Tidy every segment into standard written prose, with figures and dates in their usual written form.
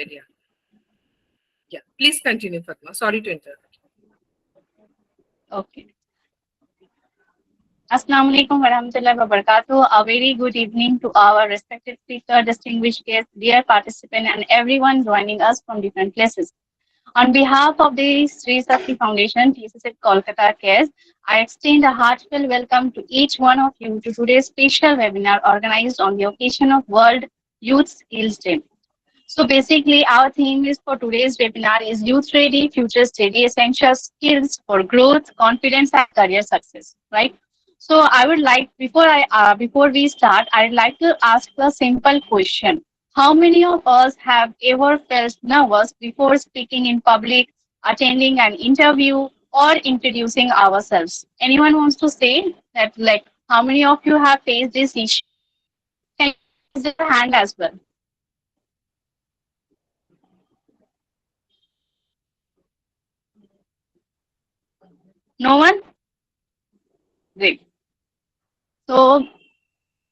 idea. Yeah, please continue, Fatma. Sorry to interrupt. Okay. Assalamu alaikum warahmatullahi wabarakatuh. A very good evening to our respected speaker, distinguished guests, dear participant, and everyone joining us from different places. On behalf of the Sri Sakti Foundation, TSS Kolkata Cares, I extend a heartfelt welcome to each one of you to today's special webinar organized on the occasion of World Youth Skills Day. So basically, our theme is for today's webinar is Youth Ready, Future Steady, Essential Skills for Growth, Confidence, and Career Success. Right. So I would like before we start, I'd like to ask a simple question. How many of us have ever felt nervous before speaking in public, attending an interview, or introducing ourselves? Anyone wants to say that? Like, how many of you have faced this issue? Can you raise your hand as well? No one? Great. So,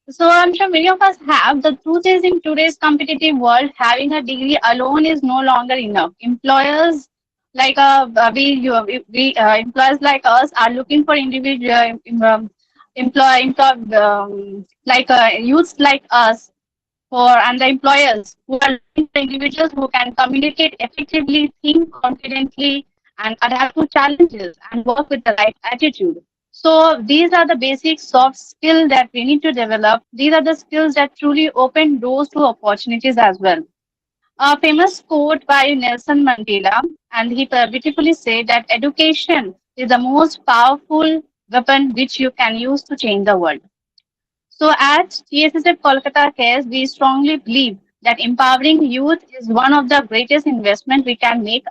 so I'm sure many of us have. The truth is, in today's competitive world, having a degree alone is no longer enough. Employers like employers like us are looking for individual like youths like us for and the employers who are looking for individuals who can communicate effectively, think confidently, and adapt to challenges and work with the right attitude. So these are the basic soft skills that we need to develop. These are the skills that truly open doors to opportunities as well. A famous quote by Nelson Mandela, and he beautifully said that education is the most powerful weapon which you can use to change the world. So at TSSF Kolkata Cares, we strongly believe that empowering youth is one of the greatest investment we can make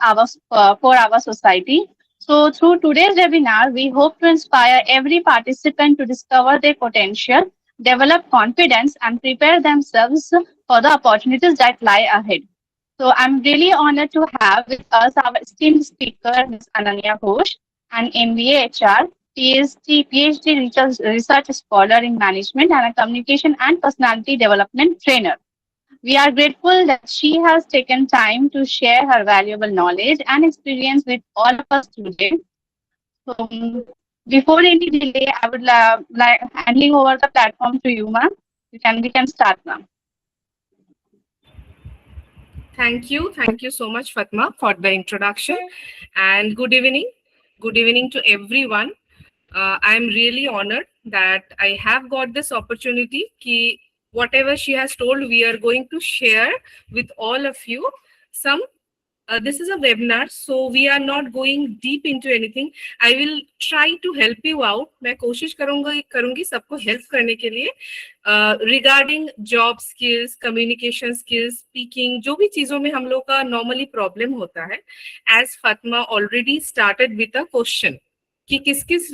for our society. So through today's webinar, we hope to inspire every participant to discover their potential, develop confidence, and prepare themselves for the opportunities that lie ahead. So I'm really honored to have with us our esteemed speaker, Ms. Ananya Ghosh, an MBA HR, PhD research scholar in management, and a communication and personality development trainer. We are grateful that she has taken time to share her valuable knowledge and experience with all of us today. So, before any delay, I would like handing over the platform to you, ma'am. We can start, ma'am. Thank you so much, Fatma, for the introduction, and good evening. Good evening to everyone. I'm really honored that I have got this opportunity. Ki whatever she has told, we are going to share with all of you. Some this is a webinar, so we are not going deep into anything. I will try to help you out. मैं कोशिश करूंगी सबको help करने के लिए regarding job skills, communication skills, speaking, जो भी चीजों में हम लोग का normally problem होता है. As Fatma already started with a question कि किस किस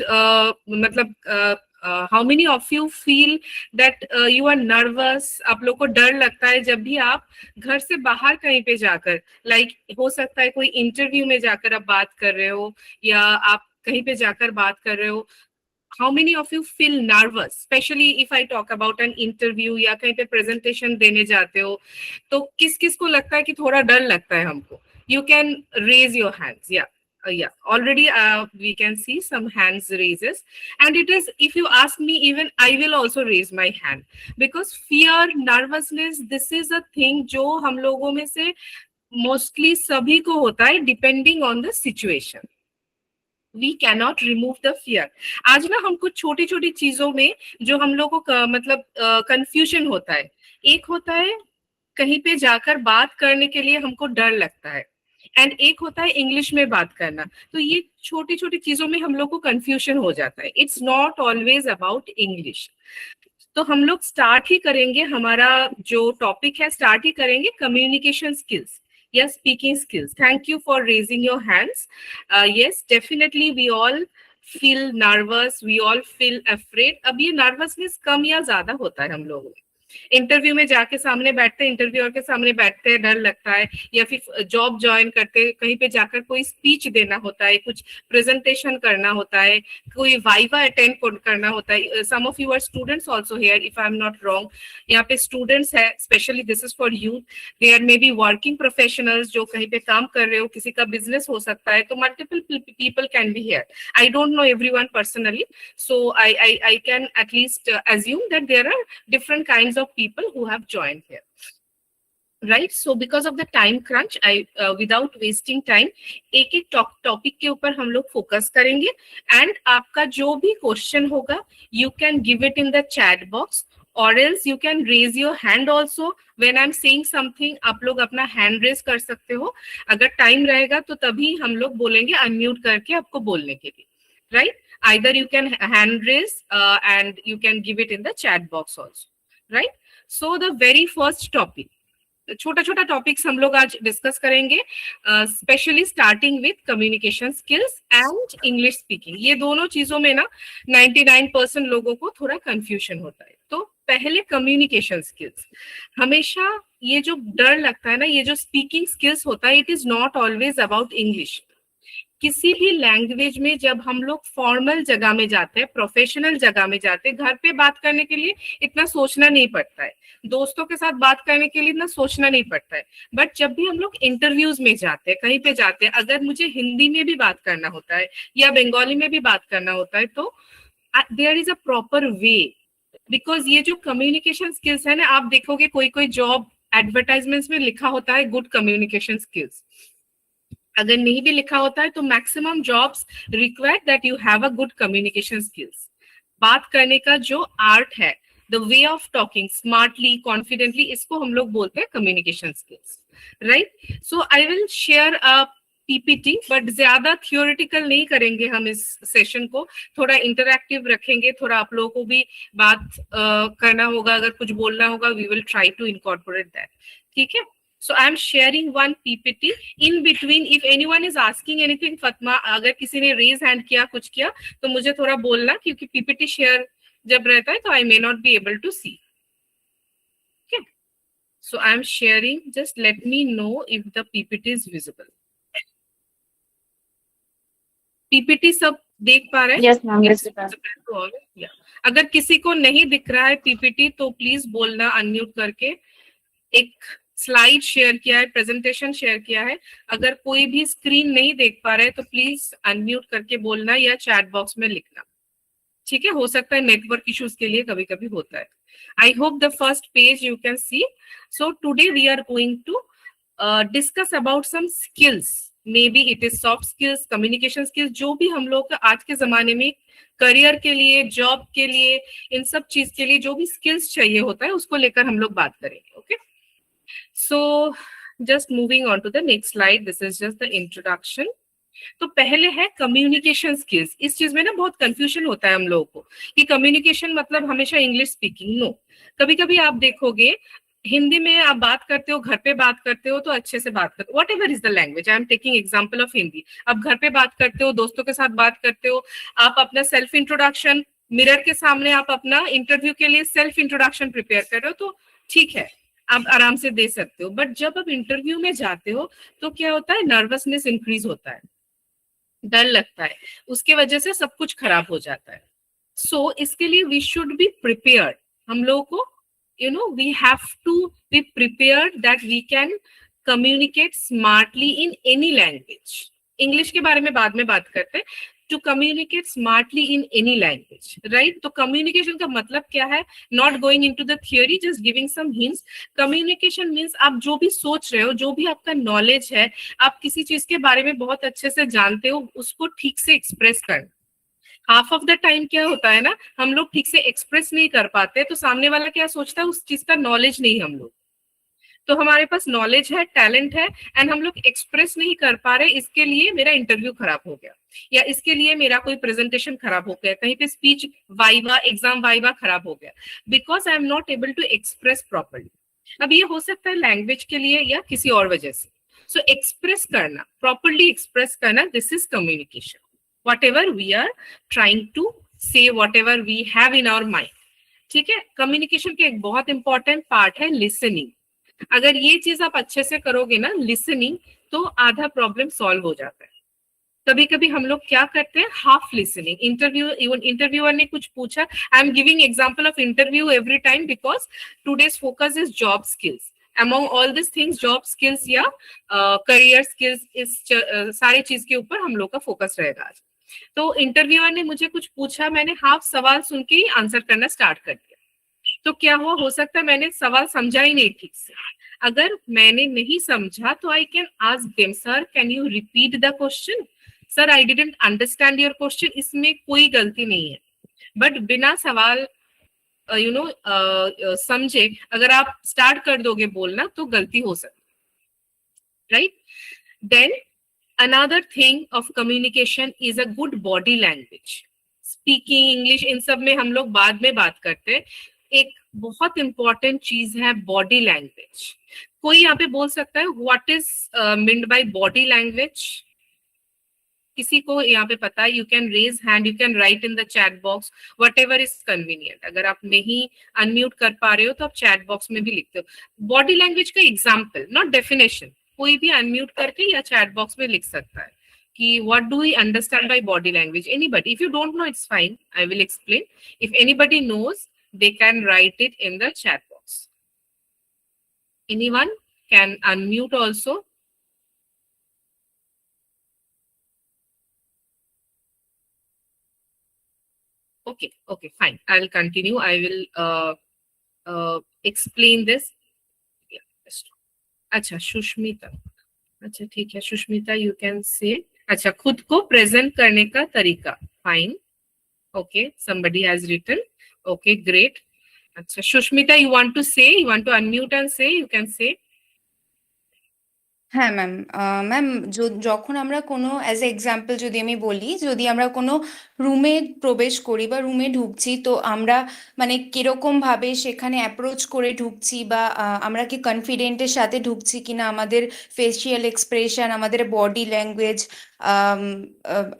मतलब how many of you feel that you are nervous, आप लोग को डर लगता है जब भी आप घर से बाहर कहीं पे जाकर हो सकता है कोई इंटरव्यू में जाकर आप बात कर रहे हो या आप कहीं पे जाकर बात कर रहे हो. How many of you feel nervous, especially if I talk about an interview या कहीं पे presentation देने जाते हो तो किस किस को लगता है कि थोड़ा डर लगता है हमको. You can raise your hands. Yeah, already we can see some hands raises, and it is, if you ask me, even I will also raise my hand because fear, nervousness, this is a thing जो हम लोगों में से mostly सभी को होता है depending on the situation. We cannot remove the fear. आज ना हम कुछ छोटी छोटी चीजों में जो हम लोगों को मतलब कंफ्यूजन होता है. एक होता है कहीं पे जाकर बात करने के लिए हमको डर लगता है, एंड एक होता है इंग्लिश में बात करना. तो ये छोटी छोटी चीजों में हम लोग को कंफ्यूजन हो जाता है. It's not always about English. तो हम लोग स्टार्ट ही करेंगे, हमारा जो टॉपिक है स्टार्ट ही करेंगे कम्युनिकेशन स्किल्स या speaking skills. Thank you for raising your hands. Yes, definitely we all feel nervous, we all feel afraid. अब ये नर्वसनेस कम या ज्यादा होता है हम लोगों में. इंटरव्यू में जाके सामने बैठते, इंटरव्यूअर के सामने बैठते हैं, डर लगता है, या फिर जॉब ज्वाइन करते, कहीं पे जाकर कोई स्पीच देना होता है, कुछ प्रेजेंटेशन करना होता है, कोई वाइवा अटेंड करना होता है. Some of you are students also here, if I am not wrong. यहाँ पे स्टूडेंट्स है, specially this is for youth. There may be working professionals जो कहीं पे काम कर रहे हो, किसी का बिजनेस हो सकता है, तो multiple people can be here. I don't know everyone personally, so I can at least assume that there are different kinds of people who have joined here, right? So because of the time crunch, I without wasting time, एक एक topic के ऊपर हम लोग focus करेंगे. And आपका जो भी क्वेश्चन होगा, you can give it in the chat box, or else you can raise your hand also. when I'm saying something, आप लोग अपना हैंड रेज कर सकते हो. अगर टाइम रहेगा तो तभी हम लोग बोलेंगे अनम्यूट करके आपको बोलने के लिए, right? Either you can hand raise and you can give it in the chat box also, right? So the very first topic, छोटा छोटा टॉपिक्स हम लोग आज डिस्कस करेंगे, specially starting with communication skills and English speaking. ये दोनों चीजों में ना 99% लोगों को थोड़ा कंफ्यूजन होता है. तो पहले कम्युनिकेशन स्किल्स. हमेशा ये जो डर लगता है ना, ये जो स्पीकिंग स्किल्स होता है, it is not always about English. किसी भी लैंग्वेज में जब हम लोग फॉर्मल जगह में जाते हैं, प्रोफेशनल जगह में जाते हैं, घर पे बात करने के लिए इतना सोचना नहीं पड़ता है, दोस्तों के साथ बात करने के लिए इतना सोचना नहीं पड़ता है. बट जब भी हम लोग इंटरव्यूज में जाते हैं, कहीं पे जाते हैं, अगर मुझे हिंदी में भी बात करना होता है या बंगाली में भी बात करना होता है, तो there is a proper way. Because ये जो कम्युनिकेशन स्किल्स है ना, आप देखोगे कोई कोई जॉब एडवर्टाइजमेंट्स में लिखा होता है गुड कम्युनिकेशन स्किल्स. अगर नहीं भी लिखा होता है तो maximum jobs require that you have a good communication skills. बात करने का जो आर्ट है, the way of talking smartly, confidently, इसको हम लोग बोलते हैं communication skills, right? So I will share a PPT, but ज्यादा थियोरिटिकल नहीं करेंगे हम इस सेशन को, थोड़ा इंटरैक्टिव रखेंगे, थोड़ा आप लोगों को भी बात करना होगा, अगर कुछ बोलना होगा, we will try to incorporate that. ठीक है? So I am sharing one PPT. In between, if anyone is asking anything, Fatma, अगर किसी ने raise hand किया, कुछ किया, तो मुझे थोड़ा बोलना, क्योंकि PPT share जब रहता है तो I may not be able to see. Okay. So I am sharing. Just let me know if the PPT is visible. PPT सब देख पा रहे हैं? Yes, ma'am. Yes, yeah. अगर किसी को नहीं दिख रहा है PPT, तो प्लीज बोलना अनम्यूट करके. एक स्लाइड शेयर किया है, प्रेजेंटेशन शेयर किया है. अगर कोई भी स्क्रीन नहीं देख पा रहे तो प्लीज अनम्यूट करके बोलना या चैट बॉक्स में लिखना. ठीक है? हो सकता है नेटवर्क इश्यूज के लिए कभी कभी होता है. I hope the first page you can see. So today we are going to discuss about some skills. Maybe it is soft skills, communication skills, जो भी हम लोग आज के जमाने में करियर के लिए, जॉब के लिए, इन सब चीज के लिए जो भी स्किल्स चाहिए होता है, उसको लेकर हम लोग बात करेंगे. Okay? So just moving on to the next slide. This is just the introduction. तो पहले है कम्युनिकेशन स्किल्स. इस चीज में ना बहुत कंफ्यूजन होता है हम लोगों को कि कम्युनिकेशन मतलब हमेशा इंग्लिश स्पीकिंग. नो, कभी कभी आप देखोगे हिंदी में आप बात करते हो, घर पे बात करते हो तो अच्छे से बात करते हो, what ever is the language. I am taking example of Hindi. आप घर पे बात करते हो, दोस्तों के साथ बात करते हो, आप अपना सेल्फ इंट्रोडक्शन मिरर के सामने, आप अपना इंटरव्यू के लिए सेल्फ इंट्रोडक्शन प्रिपेयर कर रहे हो, तो ठीक है, आप आराम से दे सकते हो. बट जब आप इंटरव्यू में जाते हो तो क्या होता है, नर्वसनेस इंक्रीज होता है, डर लगता है, उसके वजह से सब कुछ खराब हो जाता है. सो इसके लिए वी शुड बी प्रिपेयर्ड. हम लोगों को we have to be prepared that we can communicate smartly in any language. English के बारे में बाद में बात करते हैं. To communicate smartly in any language, right? तो कम्युनिकेशन का मतलब क्या है? Not going into the theory, just giving some hints. Communication means आप जो भी सोच रहे हो, जो भी आपका नॉलेज है, आप किसी चीज के बारे में बहुत अच्छे से जानते हो, उसको ठीक से एक्सप्रेस करना. हाफ ऑफ द टाइम क्या होता है ना, हम लोग ठीक से एक्सप्रेस नहीं कर पाते, तो सामने वाला क्या सोचता है, उस चीज का नॉलेज नहीं हम लोग. तो हमारे पास नॉलेज है, टैलेंट है, एंड हम लोग एक्सप्रेस नहीं कर पा रहे, इसके लिए मेरा इंटरव्यू खराब हो गया, या इसके लिए मेरा कोई प्रेजेंटेशन खराब हो गया, कहीं पे स्पीच वाइवा, एग्जाम वाइवा खराब हो गया, because I am not able to express properly. अब ये हो सकता है लैंग्वेज के लिए या किसी और वजह से. सो एक्सप्रेस करना, प्रॉपरली एक्सप्रेस करना, this is communication. whatever we are trying to say, whatever we have in our mind. ठीक है, कम्युनिकेशन के एक बहुत इंपॉर्टेंट पार्ट है लिसनिंग। अगर ये चीज आप अच्छे से करोगे ना, लिसनिंग, तो आधा प्रॉब्लम सॉल्व हो जाता है। कभी कभी हम लोग क्या करते हैं, हाफ लिसनिंग। इंटरव्यूअर ने कुछ पूछा, आई am giving example of interview every time because today's focus is job skills. Among all this things job skills या करियर स्किल्स, इस सारे चीज के ऊपर हम लोग का फोकस रहेगा आज। तो इंटरव्यूअर ने मुझे कुछ पूछा, मैंने हाफ सवाल सुन के ही आंसर करना स्टार्ट कर दिया। तो क्या हुआ, हो सकता है मैंने सवाल समझा ही नहीं ठीक से। अगर मैंने नहीं समझा तो I can ask them, sir can you repeat the question, sir I didn't understand your question. इसमें कोई गलती नहीं है, बट बिना सवाल समझे अगर आप स्टार्ट कर दोगे बोलना तो गलती हो सकती, right. Then another thing of communication is a good body language, speaking English, इन सब में हम लोग बाद में बात करते हैं। एक बहुत इंपॉर्टेंट चीज है बॉडी लैंग्वेज। कोई यहाँ पे बोल सकता है what is meant by body language? किसी को यहाँ पे पता है? You can raise hand, you can write in the chat box, whatever is convenient. अगर आप नहीं अनम्यूट कर पा रहे हो तो आप चैट बॉक्स में भी लिखते हो। बॉडी लैंग्वेज का एग्जाम्पल, नॉट डेफिनेशन, कोई भी अनम्यूट करके या चैट बॉक्स में लिख सकता है कि what do we understand by body language. Anybody, if you don't know it's fine, I will explain. If anybody knows they can write it in the chat box. Anyone can unmute also. Okay, fine. I'll continue. I will explain this. अच्छा, सुष्मिता, अच्छा ठीक है Sushmita, you can say. अच्छा, खुद को present करने का तरीका, fine, okay, somebody has written, okay, great. अच्छा, Sushmita, you want to say, you want to unmute and say, you can say. হ্যাঁ ম্যাম, ম্যাম যখন আমরা কোনো অ্যাজ এ এক্সাম্পল যদি আমি বলি, যদি আমরা কোনো রুমে প্রবেশ করি বা রুমে ঢুকছি, তো আমরা মানে কিরকম ভাবে সেখানে অ্যাপ্রোচ করে ঢুকছি, বা আমরা কি কনফিডেন্টের সাথে ঢুকছি কিনা, আমাদের ফেসিয়াল এক্সপ্রেশন, আমাদের বডি ল্যাঙ্গুয়েজ,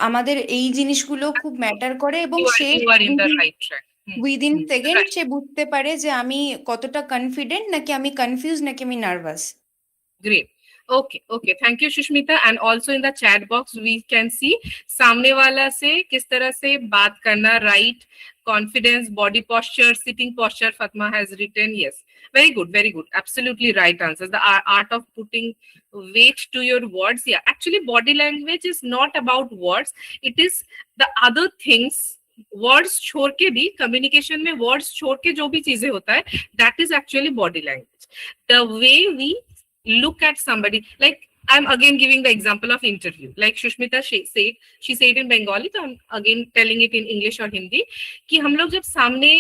আমাদের এই জিনিসগুলো খুব ম্যাটার করে, এবং সে You are in the right track. Within second Right. সে বুঝতে পারে যে আমি কতটা কনফিডেন্ট, নাকি আমি কনফিউজ, নাকি আমি nervous. Great. Okay. Thank you, Shushmita. And also in the chat box, we can see सामने वाला से किस तरह से बात करना, right? Confidence, body posture, sitting posture. Fatma has written, yes. Very good. Absolutely right answers. The art of putting weight to your words. Yeah, actually, body language is not about words. It is the other things. Words छोड़ के भी, communication में words छोड़ के जो भी चीजें होता है, that is actually body language. The way we look at somebody, like I'm again giving the example of interview, like Shushmita said, she said in Bengali, so I'm again telling it in English or Hindi, कि हम लोग जब सामने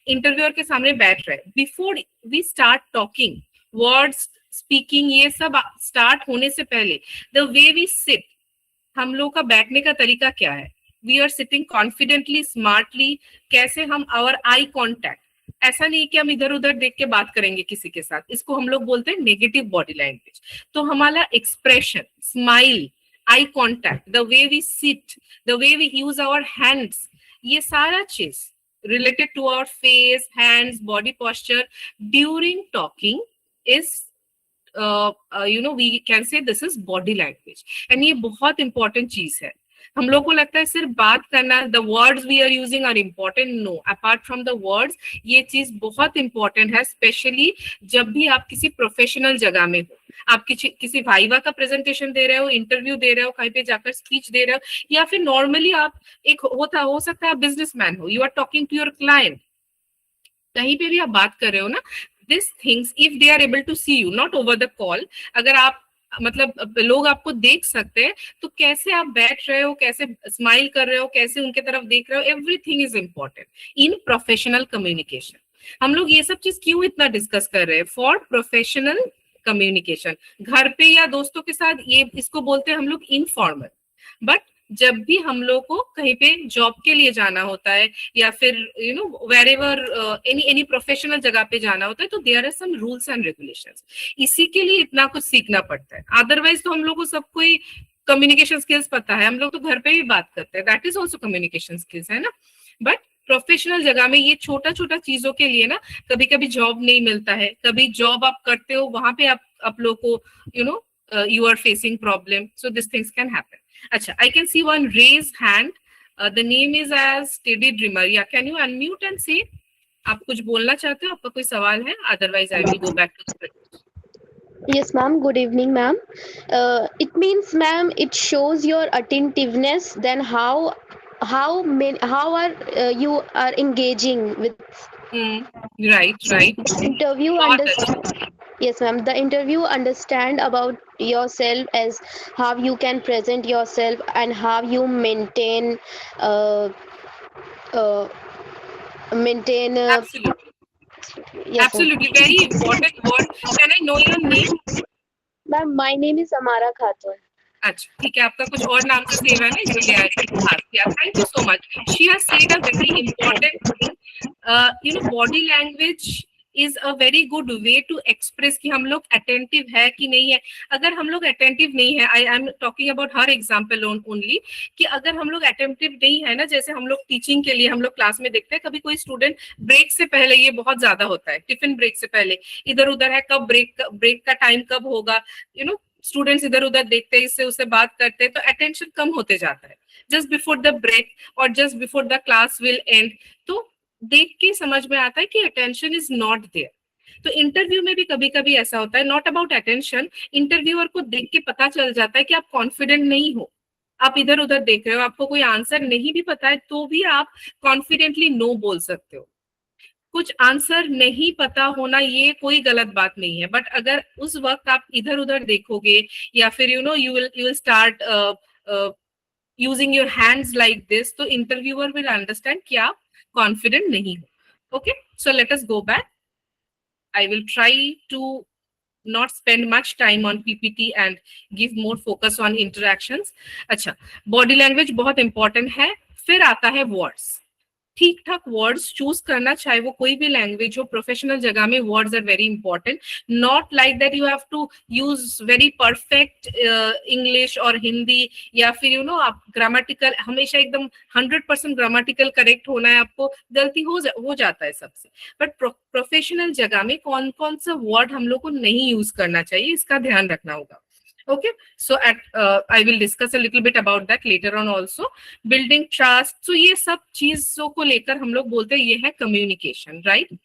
interviewer के सामने बैठ रहे हैं, before we start talking, words speaking, ये सब स्टार्ट होने से पहले, the way we sit, हम लोग का बैठने का तरीका क्या है, we are sitting confidently, smartly, कैसे हम, our eye contact, ऐसा नहीं कि हम इधर उधर देख के बात करेंगे किसी के साथ, इसको हम लोग बोलते हैं नेगेटिव बॉडी लैंग्वेज. तो हमारा expression, smile, eye contact, the way we sit, the way we use our hands, ये सारा चीज related to our face, hands, body posture during talking is we can say this is body language. And ये बहुत important चीज है. हम लोग को लगता है सिर्फ बात करना, the words we are using are important. No, apart from the words, ये चीज बहुत इंपॉर्टेंट है, स्पेशली जब भी आप किसी प्रोफेशनल जगह में हो. आप किसी वाइवा का प्रेजेंटेशन दे रहे हो, इंटरव्यू दे रहे हो, कहीं पे जाकर स्पीच दे रहे हो, या फिर नॉर्मली आप एक हो सकता है आप बिजनेसमैन हो, you are talking to your client, कहीं पे भी आप बात कर रहे हो ना, this things if they are able to see you, not over the call, अगर आप मतलब लोग आपको देख सकते हैं, तो कैसे आप बैठ रहे हो, कैसे स्माइल कर रहे हो, कैसे उनके तरफ देख रहे हो, everything is important in professional communication. हम लोग ये सब चीज क्यों इतना डिस्कस कर रहे हैं? For professional communication. घर पे या दोस्तों के साथ ये इसको बोलते हैं हम लोग इनफॉर्मल, बट जब भी हम लोग को कहीं पे जॉब के लिए जाना होता है, या फिर वेर एवर एनी प्रोफेशनल जगह पे जाना होता है, तो there are some rules and regulations. इसी के लिए इतना कुछ सीखना पड़ता है. अदरवाइज तो हम लोग को सब कोई कम्युनिकेशन स्किल्स पता है, हम लोग तो घर पे भी बात करते हैं, that is also communication skills, है ना. बट प्रोफेशनल जगह में ये छोटा छोटा चीजों के लिए ना कभी कभी जॉब नहीं मिलता है, कभी जॉब आप करते हो वहां पे आप लोग को you are facing problem, so these things can happen. Acha, I can see one raised hand. The name is as Teddy Dreamer. Yeah, can you unmute and say आप कुछ बोलना चाहते हो, आपका कोई सवाल है? Otherwise I will go back to the presentation. Yes, ma'am. Good evening, ma'am. It means, ma'am, it shows your attentiveness. Then how are you are engaging with Right. interview? Yes, ma'am. The interview understand about yourself as how you can present yourself and how you maintain Absolutely. Yes, Absolutely. Very important word. Can I know your name? ma'am. My name is Amara Khatun. अच्छा, ठीक है, आपका कुछ और नाम से save है ना, इसलिए thank you so much. She has said a very important thing. Body language is a very good way to express कि हम लोग अटेंटिव है कि नहीं है. अगर हम लोग अटेंटिव नहीं है, I am talking about her example only, कि अगर हम लोग अटेंटिव नहीं है ना, जैसे हम लोग टीचिंग के लिए हम लोग क्लास में देखते हैं कभी कोई स्टूडेंट ब्रेक से पहले, ये बहुत ज्यादा होता है, टिफिन ब्रेक से पहले इधर उधर है, कब ब्रेक का टाइम कब होगा, स्टूडेंट्स इधर उधर देखते हैं, इससे उससे बात करते हैं, तो अटेंशन कम होते जाता है. जस्ट बिफोर द ब्रेक और just before the class will and, तो देख के समझ में आता है कि अटेंशन इज नॉट देयर. तो इंटरव्यू में भी कभी कभी ऐसा होता है, नॉट अबाउट अटेंशन, इंटरव्यूअर को देख के पता चल जाता है कि आप कॉन्फिडेंट नहीं हो, आप इधर उधर देख रहे हो, आपको कोई आंसर नहीं भी पता है तो भी आप कॉन्फिडेंटली नो बोल सकते हो. कुछ आंसर नहीं पता होना ये कोई गलत बात नहीं है, बट अगर उस वक्त आप इधर उधर देखोगे या फिर you will start using your hands like this, तो इंटरव्यूअर विल अंडरस्टैंड कि आप कॉन्फिडेंट नहीं हो. Okay, so let us go back. I will try to not spend much time on PPT and give more focus on interactions. अच्छा, body language बहुत important है. फिर आता है words. ठीक ठाक वर्ड्स चूज करना, चाहे वो कोई भी लैंग्वेज हो. प्रोफेशनल जगह में words are very important. Not like that you have to use very perfect English और हिंदी, या फिर आप ग्रामेटिकल हमेशा एकदम 100% ग्रामेटिकल करेक्ट होना है, आपको गलती हो जाता है सबसे. बट प्रोफेशनल जगह में कौन कौन सा वर्ड हम लोग को नहीं यूज करना चाहिए, इसका ध्यान रखना होगा. Okay, so I will discuss a little bit about that later on also. Building trust, so ये सब चीजों को लेकर हम लोग बोलते हैं ये है communication, right?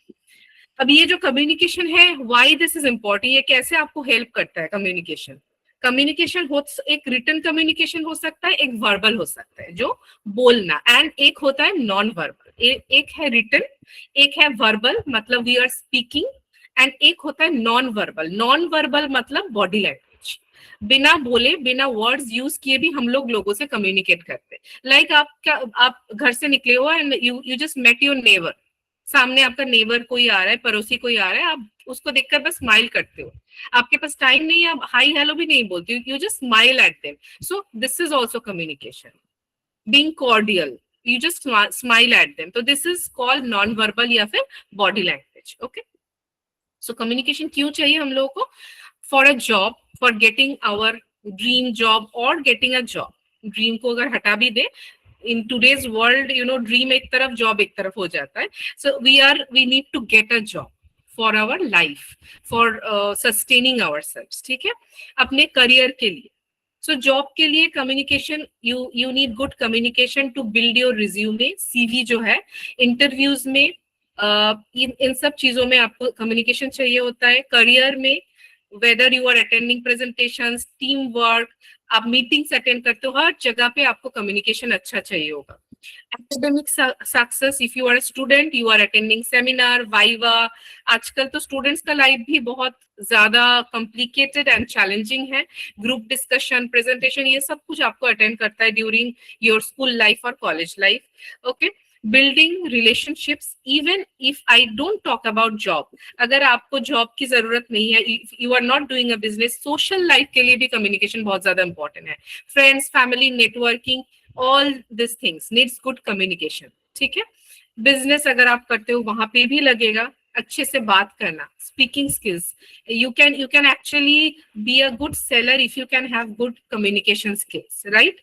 अब ये जो communication है, why this is important, ये कैसे आपको help करता है communication हो, एक written communication हो सकता है, एक verbal हो सकता है जो बोलना, and एक होता है non verbal. एक है written, एक है verbal मतलब we are speaking, and एक होता है non verbal मतलब body language. बिना बोले, बिना वर्ड्स यूज किए भी हम लोगों से कम्युनिकेट करते हैं. लाइक आप घर से निकले हो and you just met your neighbour, सामने आपका नेबर कोई आ रहा है, पड़ोसी कोई आ रहा है, आप उसको देखकर बस स्माइल करते हो. आपके पास टाइम नहीं है, आप हाई हेलो भी नहीं बोलते हो, you just smile at them. So this is also communication, being cordial, you just smile at them. तो this is called non verbal या फिर body language. Okay, so communication क्यों चाहिए हम लोगों को? For a job, for getting our dream job or getting a job. Dream को अगर हटा भी दे, in today's world, dream एक तरफ, job एक तरफ हो जाता है. So we need to get a job for our life, for sustaining ourselves. ठीक है, अपने करियर के लिए. So job के लिए communication, you need good communication to build your resume, CV जो है. Interviews में इन सब चीजों में आपको communication चाहिए होता है. करियर में whether you are attending presentations, team work, आप मीटिंग्स अटेंड करते हो, हर जगह पे आपको कम्युनिकेशन अच्छा चाहिए होगा. Academic success, if you are a student, you are attending seminar, viva. आजकल तो स्टूडेंट्स का लाइफ भी बहुत ज्यादा कॉम्प्लिकेटेड एंड चैलेंजिंग है. ग्रुप डिस्कशन, प्रेजेंटेशन, ये सब कुछ आपको अटेंड करता है ड्यूरिंग योर स्कूल लाइफ और college life. Okay, building relationships, even if I don't talk about job, अगर आपको जॉब की जरूरत नहीं है, you are not doing a business, social life के लिए भी कम्युनिकेशन बहुत ज्यादा इंपॉर्टेंट है. Friends, family, networking, all this things needs good communication. ठीक है, बिजनेस अगर आप करते हो वहां पे भी लगेगा अच्छे से बात करना, speaking skills. You can actually be a good seller if you can have good communication skills, right?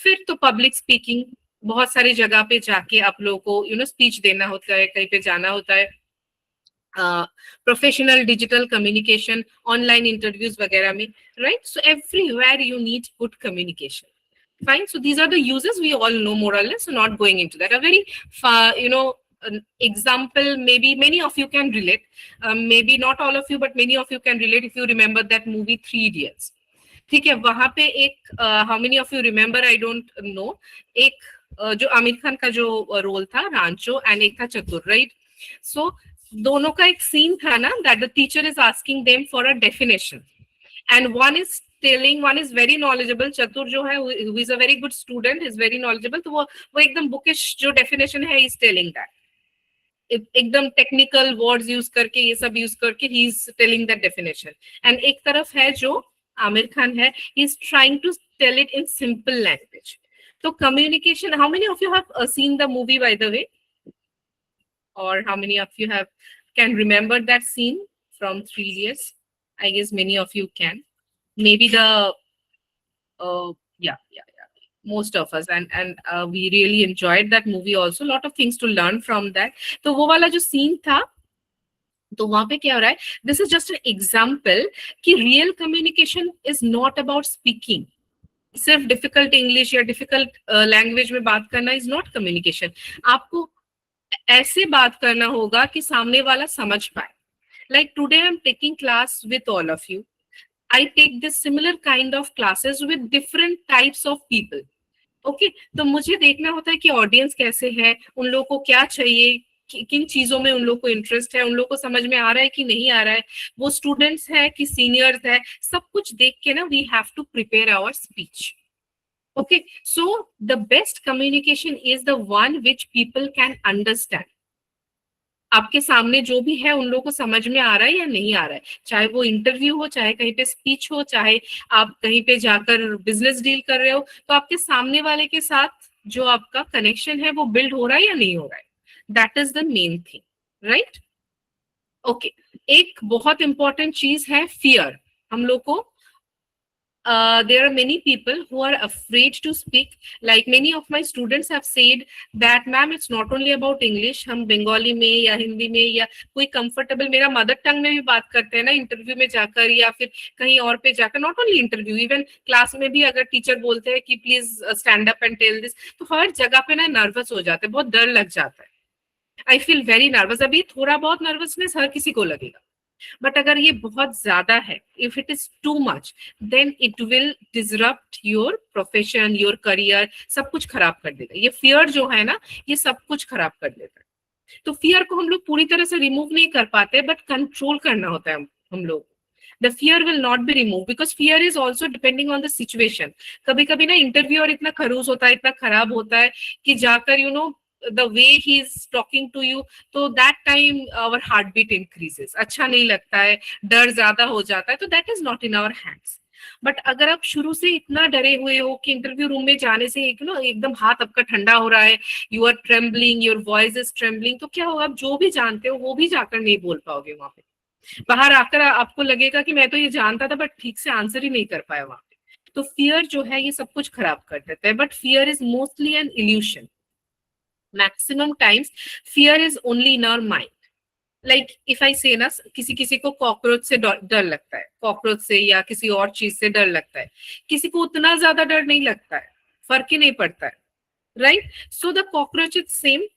फिर तो पब्लिक स्पीकिंग, बहुत सारी जगह पे जाके आप लोगों को स्पीच देना होता है, कहीं पे जाना होता है, professional digital communication, online interviews वगैरह में, right? So everywhere you need good communication. Fine. So these are the uses we all know more or less. So not going into that. A very, an example, maybe many of you can relate. Maybe not all of you, but many of you can relate if you remember that movie 3 Idiots. ठीक है, वहां पे एक how many of you remember, I don't know, एक जो आमिर खान का जो role था रांचो एंड एक था चतुर, राइट? सो दोनों का एक सीन था ना, that the teacher is asking them for a definition and one is telling, one is very knowledgeable, चतुर जो है who is a very good student, is very knowledgeable, तो वो एकदम बुकिश जो डेफिनेशन है इज टेलिंग दैट, एकदम technical words use करके, ये सब यूज करके he is telling that definition. And एक तरफ है जो आमिर खान है, he is trying to tell it in simple language. So communication, how many of you have seen the movie, by the way? Or how many of you can remember that scene from 3 Idiots? I guess many of you can. Maybe the most of us, and we really enjoyed that movie also. A lot of things to learn from that. तो वो वाला जो scene था, तो वहां पे क्या हो रहा है, this is just an example कि real communication is not about speaking. सिर्फ डिफिकल्ट इंग्लिश या डिफिकल्ट लैंग्वेज में बात करना इज नॉट कम्युनिकेशन. आपको ऐसे बात करना होगा कि सामने वाला समझ पाए. Like today I am taking class with all of you. I take this similar kind of classes with different types of people. Okay, तो मुझे देखना होता है कि ऑडियंस कैसे है, उन लोगों को क्या चाहिए, किन चीजों में उन लोग को इंटरेस्ट है, उन लोग को समझ में आ रहा है कि नहीं आ रहा है, वो स्टूडेंट्स है कि सीनियर्स है, सब कुछ देख के ना we have to prepare our speech. Okay, so the best communication is the one which people can understand. आपके सामने जो भी है उन लोगों को समझ में आ रहा है या नहीं आ रहा है, चाहे वो इंटरव्यू हो, चाहे कहीं पे स्पीच हो, चाहे आप कहीं पे जाकर बिजनेस डील कर रहे हो, तो आपके सामने वाले के साथ जो आपका कनेक्शन है वो बिल्ड हो रहा है या नहीं हो रहा है. That is the main thing, right? Okay, एक बहुत important चीज है fear. हम लोग को there are many people who are afraid to speak. Like many of my students have said that ma'am, it's not only about English. हम बंगाली में या हिंदी में या कोई comfortable, मेरा मदर टंग में भी बात करते हैं ना इंटरव्यू में जाकर या फिर कहीं और पे जाकर. Not only interview, even class में भी अगर टीचर बोलते हैं कि please stand up and tell this, तो हर जगह पे ना नर्वस हो जाते हैं, बहुत डर लग जाता है. I feel very nervous. अभी थोड़ा बहुत नर्वसनेस हर किसी को लगेगा, बट अगर ये बहुत ज्यादा है, if it is too much, then it will disrupt your profession, your career, सब कुछ खराब कर देगा. ये फियर जो है ना, ये सब कुछ खराब कर देता है. तो फियर को हम लोग पूरी तरह से रिमूव नहीं कर पाते, बट कंट्रोल करना होता है हम लोग. The fear will not be removed because fear is also depending on the situation. कभी कभी ना इंटरव्यू और इतना खरूस होता है, इतना खराब होता है कि जाकर the way he is talking to you, तो that time our heartbeat increases. अच्छा नहीं लगता है, डर ज्यादा हो जाता है, तो that is not in our hands. But अगर आप शुरू से इतना डरे हुए हो कि इंटरव्यू रूम में जाने से एकदम हाथ आपका ठंडा हो रहा है, you are trembling, your voice is trembling, तो क्या होगा, आप जो भी जानते हो वो भी जाकर नहीं बोल पाओगे. वहां पे बाहर आकर आपको लगेगा कि मैं तो ये जानता था, बट ठीक से आंसर ही नहीं कर पाया वहां पे. तो फियर जो है ये सब कुछ खराब कर देता है. But fear is mostly an illusion. Maximum times fear is only in our mind. Like if I say ना, किसी को कॉकरोच से डर लगता है, कॉकरोच से या किसी और चीज से डर लगता है. किसी को उतना ज्यादा डर नहीं लगता है, फर्क ही नहीं पड़ता है, right? So the cockroach is same.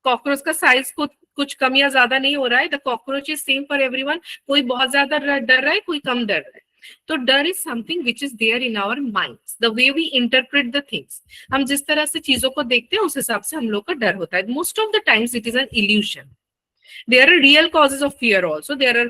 Cockroach का साइज को कुछ कम या ज्यादा नहीं हो रहा है. The cockroach is same for everyone. कोई बहुत ज्यादा डर रहा है, कोई कम डर रहा है. तो डर is something which is there in our minds, the way we interpret the things. हम जिस तरह से चीजों को देखते हैं उस हिसाब से हम लोग का डर होता है. Most of the times it is an illusion. There are real causes of fear also. There are,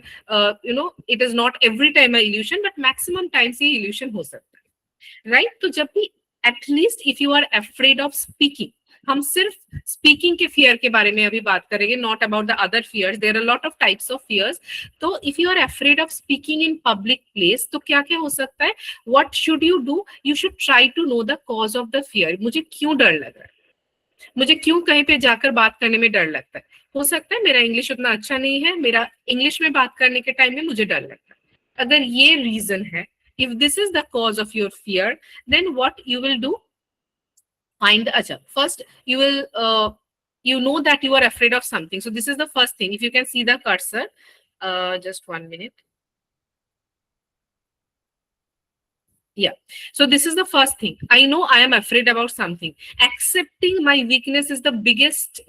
it is not every time an illusion, but maximum times ये illusion हो सकता है, right? तो जब भी, at least if you are afraid of speaking, हम सिर्फ speaking के फियर के बारे में अभी बात करेंगे, not about the other fears. There are lot of types of fears. तो if you are afraid of speaking in public place, तो क्या क्या हो सकता है, what should you do? You should try to know the cause of the fear. मुझे क्यों डर लग रहा है, मुझे क्यों कहीं पे जाकर बात करने में डर लगता है. हो सकता है मेरा इंग्लिश उतना अच्छा नहीं है, मेरा इंग्लिश में बात करने के टाइम में मुझे डर लगता है. अगर ये रीजन है, if this is the cause of your fear, then what you will do, find acha. First you will you know that you are afraid of something. So this is the first thing. If you can see the cursor, just 1 minute. Yeah, so this is the first thing. I know I am afraid about something. Accepting my weakness is the biggest,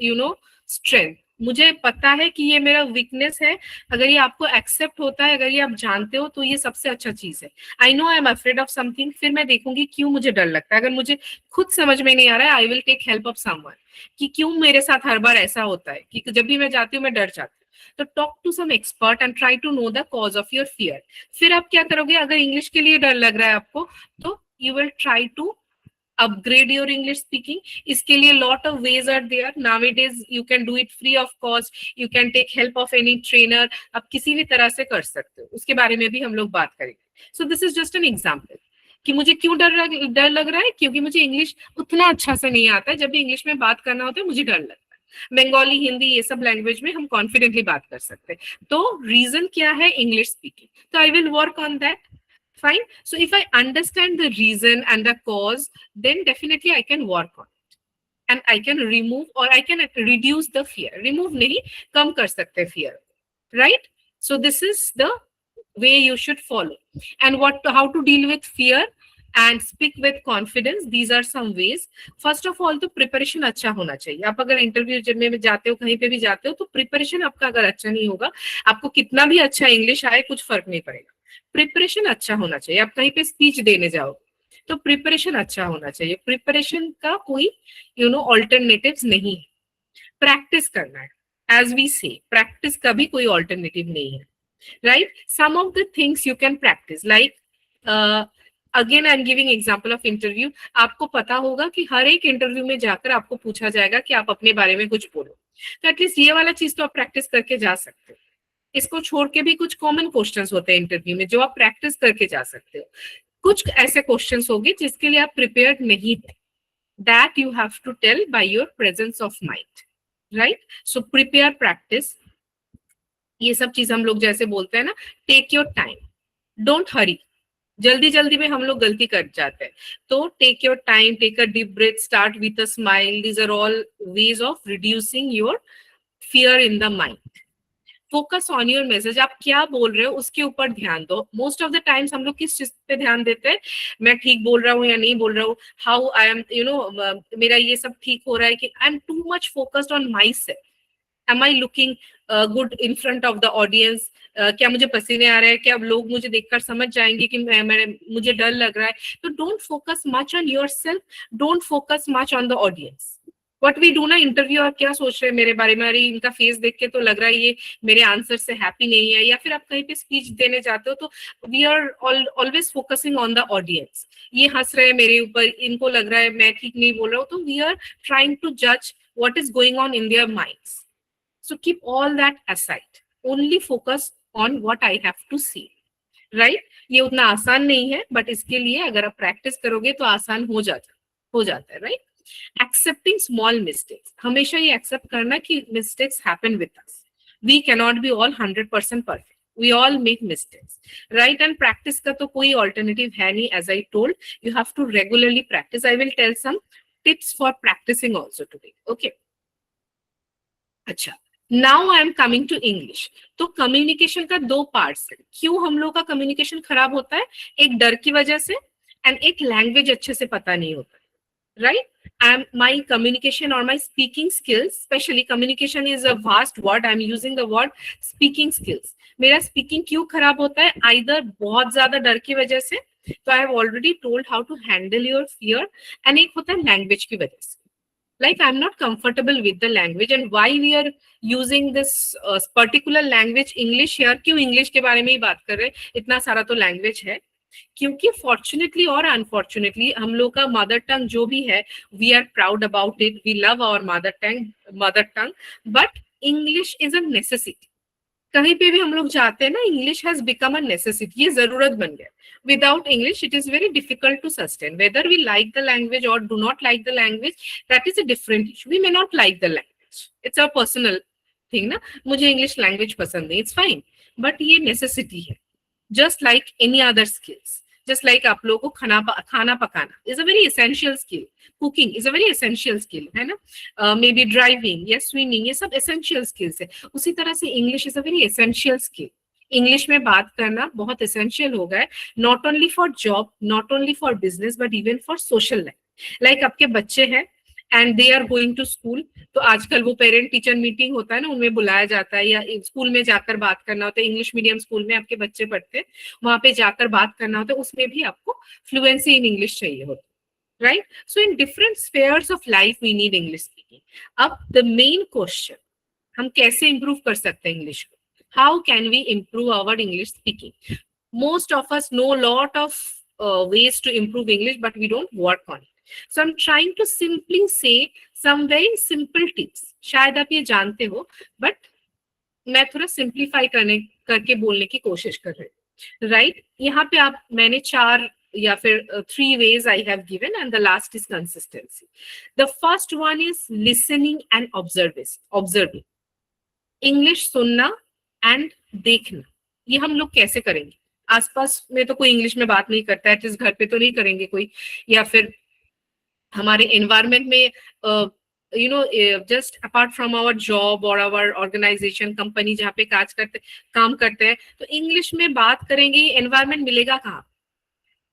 strength. मुझे पता है कि ये मेरा weakness है. अगर ये आपको एक्सेप्ट होता है, अगर ये आप जानते हो, तो ये सबसे अच्छा चीज है. I know I am afraid of something. फिर मैं देखूंगी क्यों मुझे डर लगता है. अगर मुझे खुद समझ में नहीं आ रहा है, I will take help of someone कि क्यों मेरे साथ हर बार ऐसा होता है कि जब भी मैं जाती हूँ मैं डर जाती हूँ. तो talk to some expert and try to know the cause of your fear. फिर आप क्या करोगे, अगर इंग्लिश के लिए डर लग रहा है आपको, तो you will try to upgrade your English speaking. इसके लिए lot of ways are there nowadays. You can do it free of cost. You can take help of any trainer. आप किसी भी तरह से कर सकते हो. उसके बारे में भी हम लोग बात करेंगे. So this is just an example कि मुझे क्यों डर लग रहा है, क्योंकि मुझे इंग्लिश उतना अच्छा से नहीं आता है. जब भी इंग्लिश में बात करना होता है मुझे डर लगता है. बंगाली, हिंदी, ये सब लैंग्वेज में हम कॉन्फिडेंटली बात कर सकते हैं. तो रीजन क्या है, इंग्लिश स्पीकिंग. तो I will work on that. Fine. So if I understand the reason and the cause, then definitely I can work on it. And I can remove or I can reduce the fear. Remove nahi, kam kar sakte fear. Right? So this is the way you should follow. And how to deal with fear and speak with confidence. These are some ways. First of all, तो preparation अच्छा होना चाहिए. आप अगर interview में जाते हो, कहीं पे भी जाते हो, तो preparation आपका अगर अच्छा नहीं होगा, आपको कितना भी अच्छा इंग्लिश आए, कुछ फर्क नहीं पड़ेगा. प्रिपरेशन अच्छा होना चाहिए. आप कहीं पे स्पीच देने जाओ तो प्रिपरेशन अच्छा होना चाहिए. प्रिपरेशन का कोई ऑल्टरनेटिव्स नहीं है. प्रैक्टिस करना है. एज वी से, प्रैक्टिस का भी कोई ऑल्टरनेटिव नहीं है. Right? Some of the things you can practise, like again I am giving example of interview. आपको पता होगा कि हर एक इंटरव्यू में जाकर आपको पूछा जाएगा कि आप अपने बारे में कुछ बोलो. तो एटलीस्ट ये वाला चीज तो आप प्रैक्टिस करके जा सकते हो. इसको छोड़ के भी कुछ कॉमन क्वेश्चंस होते हैं इंटरव्यू में जो आप प्रैक्टिस करके जा सकते हो. कुछ ऐसे क्वेश्चंस होंगे जिसके लिए आप प्रिपेयर्ड नहीं थे. That you have to tell by your presence of mind. Right? So prepare, practise, ये सब चीज हम लोग जैसे बोलते हैं ना, take your time, don't hurry. जल्दी जल्दी में हम लोग गलती कर जाते हैं. तो take your time, take a deep breath, start with a smile. These are all ways of reducing your fear in the mind. Focus on your message. आप क्या बोल रहे हो उसके ऊपर ध्यान दो. मोस्ट ऑफ द टाइम्स हम लोग किस चीज पे ध्यान देते हैं, मैं ठीक बोल रहा हूँ या नहीं बोल रहा हूँ, हाउ आई एम मेरा ये सब ठीक हो रहा है कि I am too much focused on myself. Am I looking good in front of the audience. क्या मुझे पसीने आ रहे हैं, क्या लोग मुझे देखकर समझ जाएंगे कि मुझे डर लग रहा है. तो don't focus much on yourself, don't focus much on the audience. What we do ना, इंटरव्यू और क्या सोच रहे हैं मेरे बारे में, अरे इनका फेस देख के तो लग रहा है ये मेरे आंसर से हैप्पी नहीं है. या फिर आप कहीं पे स्पीच देने जाते हो तो we are always focusing on the audience. ये हंस रहे हैं मेरे ऊपर, इनको लग रहा है मैं ठीक नहीं बोल रहा हूँ. तो वी आर ट्राइंग टू जज what is going on in their minds. So keep all that aside, only focus on what I have to say. Right? ये उतना आसान नहीं है, बट इसके लिए अगर आप प्रैक्टिस करोगे तो आसान हो जाता है. राइट? Accepting small mistakes. हमेशा ये एक्सेप्ट करना कि mistakes happen with us. We cannot be all 100% perfect. We all make mistakes. Right? And practice का तो कोई alternative है नहीं. As I told, you have to regularly practice. I will tell some tips for practicing also today. Okay. अच्छा. Now I am coming to English. तो communication का दो parts है. क्यों हम लोग का communication खराब होता है? एक डर की वजह से and एक language अच्छे से पता नहीं होता. Right? My communication or my speaking skills, especially communication is a vast word. I'm using the word speaking skills. मेरा speaking क्यों खराब होता है? Either बहुत ज्यादा डर की वजह से, तो I have already told how to handle your fear, and एक होता है language की वजह से. Like I'm not comfortable with the language, and why we are using this particular language English here. क्यों English के बारे में ही बात कर रहे हैं? इतना सारा तो language है. क्योंकि फॉर्चुनेटली और अनफॉर्चुनेटली हम लोग का मदर टंग जो भी है, we are proud about it, we love our mother tongue, but English is a necessity. कहीं पे भी हम लोग जाते हैं ना, English has become a necessity. ये जरूरत बन गया. Without English it is very difficult to sustain. Whether we like the language और do not like the language, that is a different issue. We may not like the language, it's a personal thing ना. मुझे English language पसंद नहीं, it's fine, but ये necessity है. Just like any other skills. Just like आप लोगों को खाना पकाना is a very essential skill, cooking is a very essential skill, है ना, मे बी ड्राइविंग या स्विमिंग, ये सब एसेंशियल स्किल्स है। उसी तरह से English is a very essential skill. English में बात करना बहुत एसेंशियल हो गया है, not only for job, not only for business, but even for social life. Like आपके बच्चे हैं and they are going to school, तो आजकल वो पेरेंट टीचर मीटिंग होता है ना, उनमें बुलाया जाता है, या स्कूल में जाकर बात करना होता है। इंग्लिश मीडियम स्कूल में आपके बच्चे पढ़ते हैं, वहां पे जाकर बात करना होता है, उसमें भी आपको फ्लुएंसी इन इंग्लिश चाहिए होता है, right? So in different spheres of life we need English speaking. अब द मेन क्वेश्चन, हम कैसे इंप्रूव कर सकते हैं इंग्लिश को? How can we improve our English speaking? Most of us know a lot of ways to improve English, but we don't work on it. So I'm trying to simply say some very simple tips. शायद आप ये जानते हो, but मैं थोड़ा simplify करके बोलने की कोशिश कर रही हूँ, राइट? यहाँ पे मैंने 4 या फिर 3 ways I have given, and the last is consistency. The first one is listening and observing. English सुनना एंड देखना, ये हम लोग कैसे करेंगे? आसपास में तो कोई इंग्लिश में बात नहीं करता है, एटलीस्ट घर पे तो नहीं करेंगे कोई, या फिर हमारे एनवायरमेंट में just apart from our job और आवर ऑर्गेनाइजेशन, कंपनी जहाँ पे काम करते हैं, तो इंग्लिश में बात करेंगे, एनवायरमेंट मिलेगा कहाँ?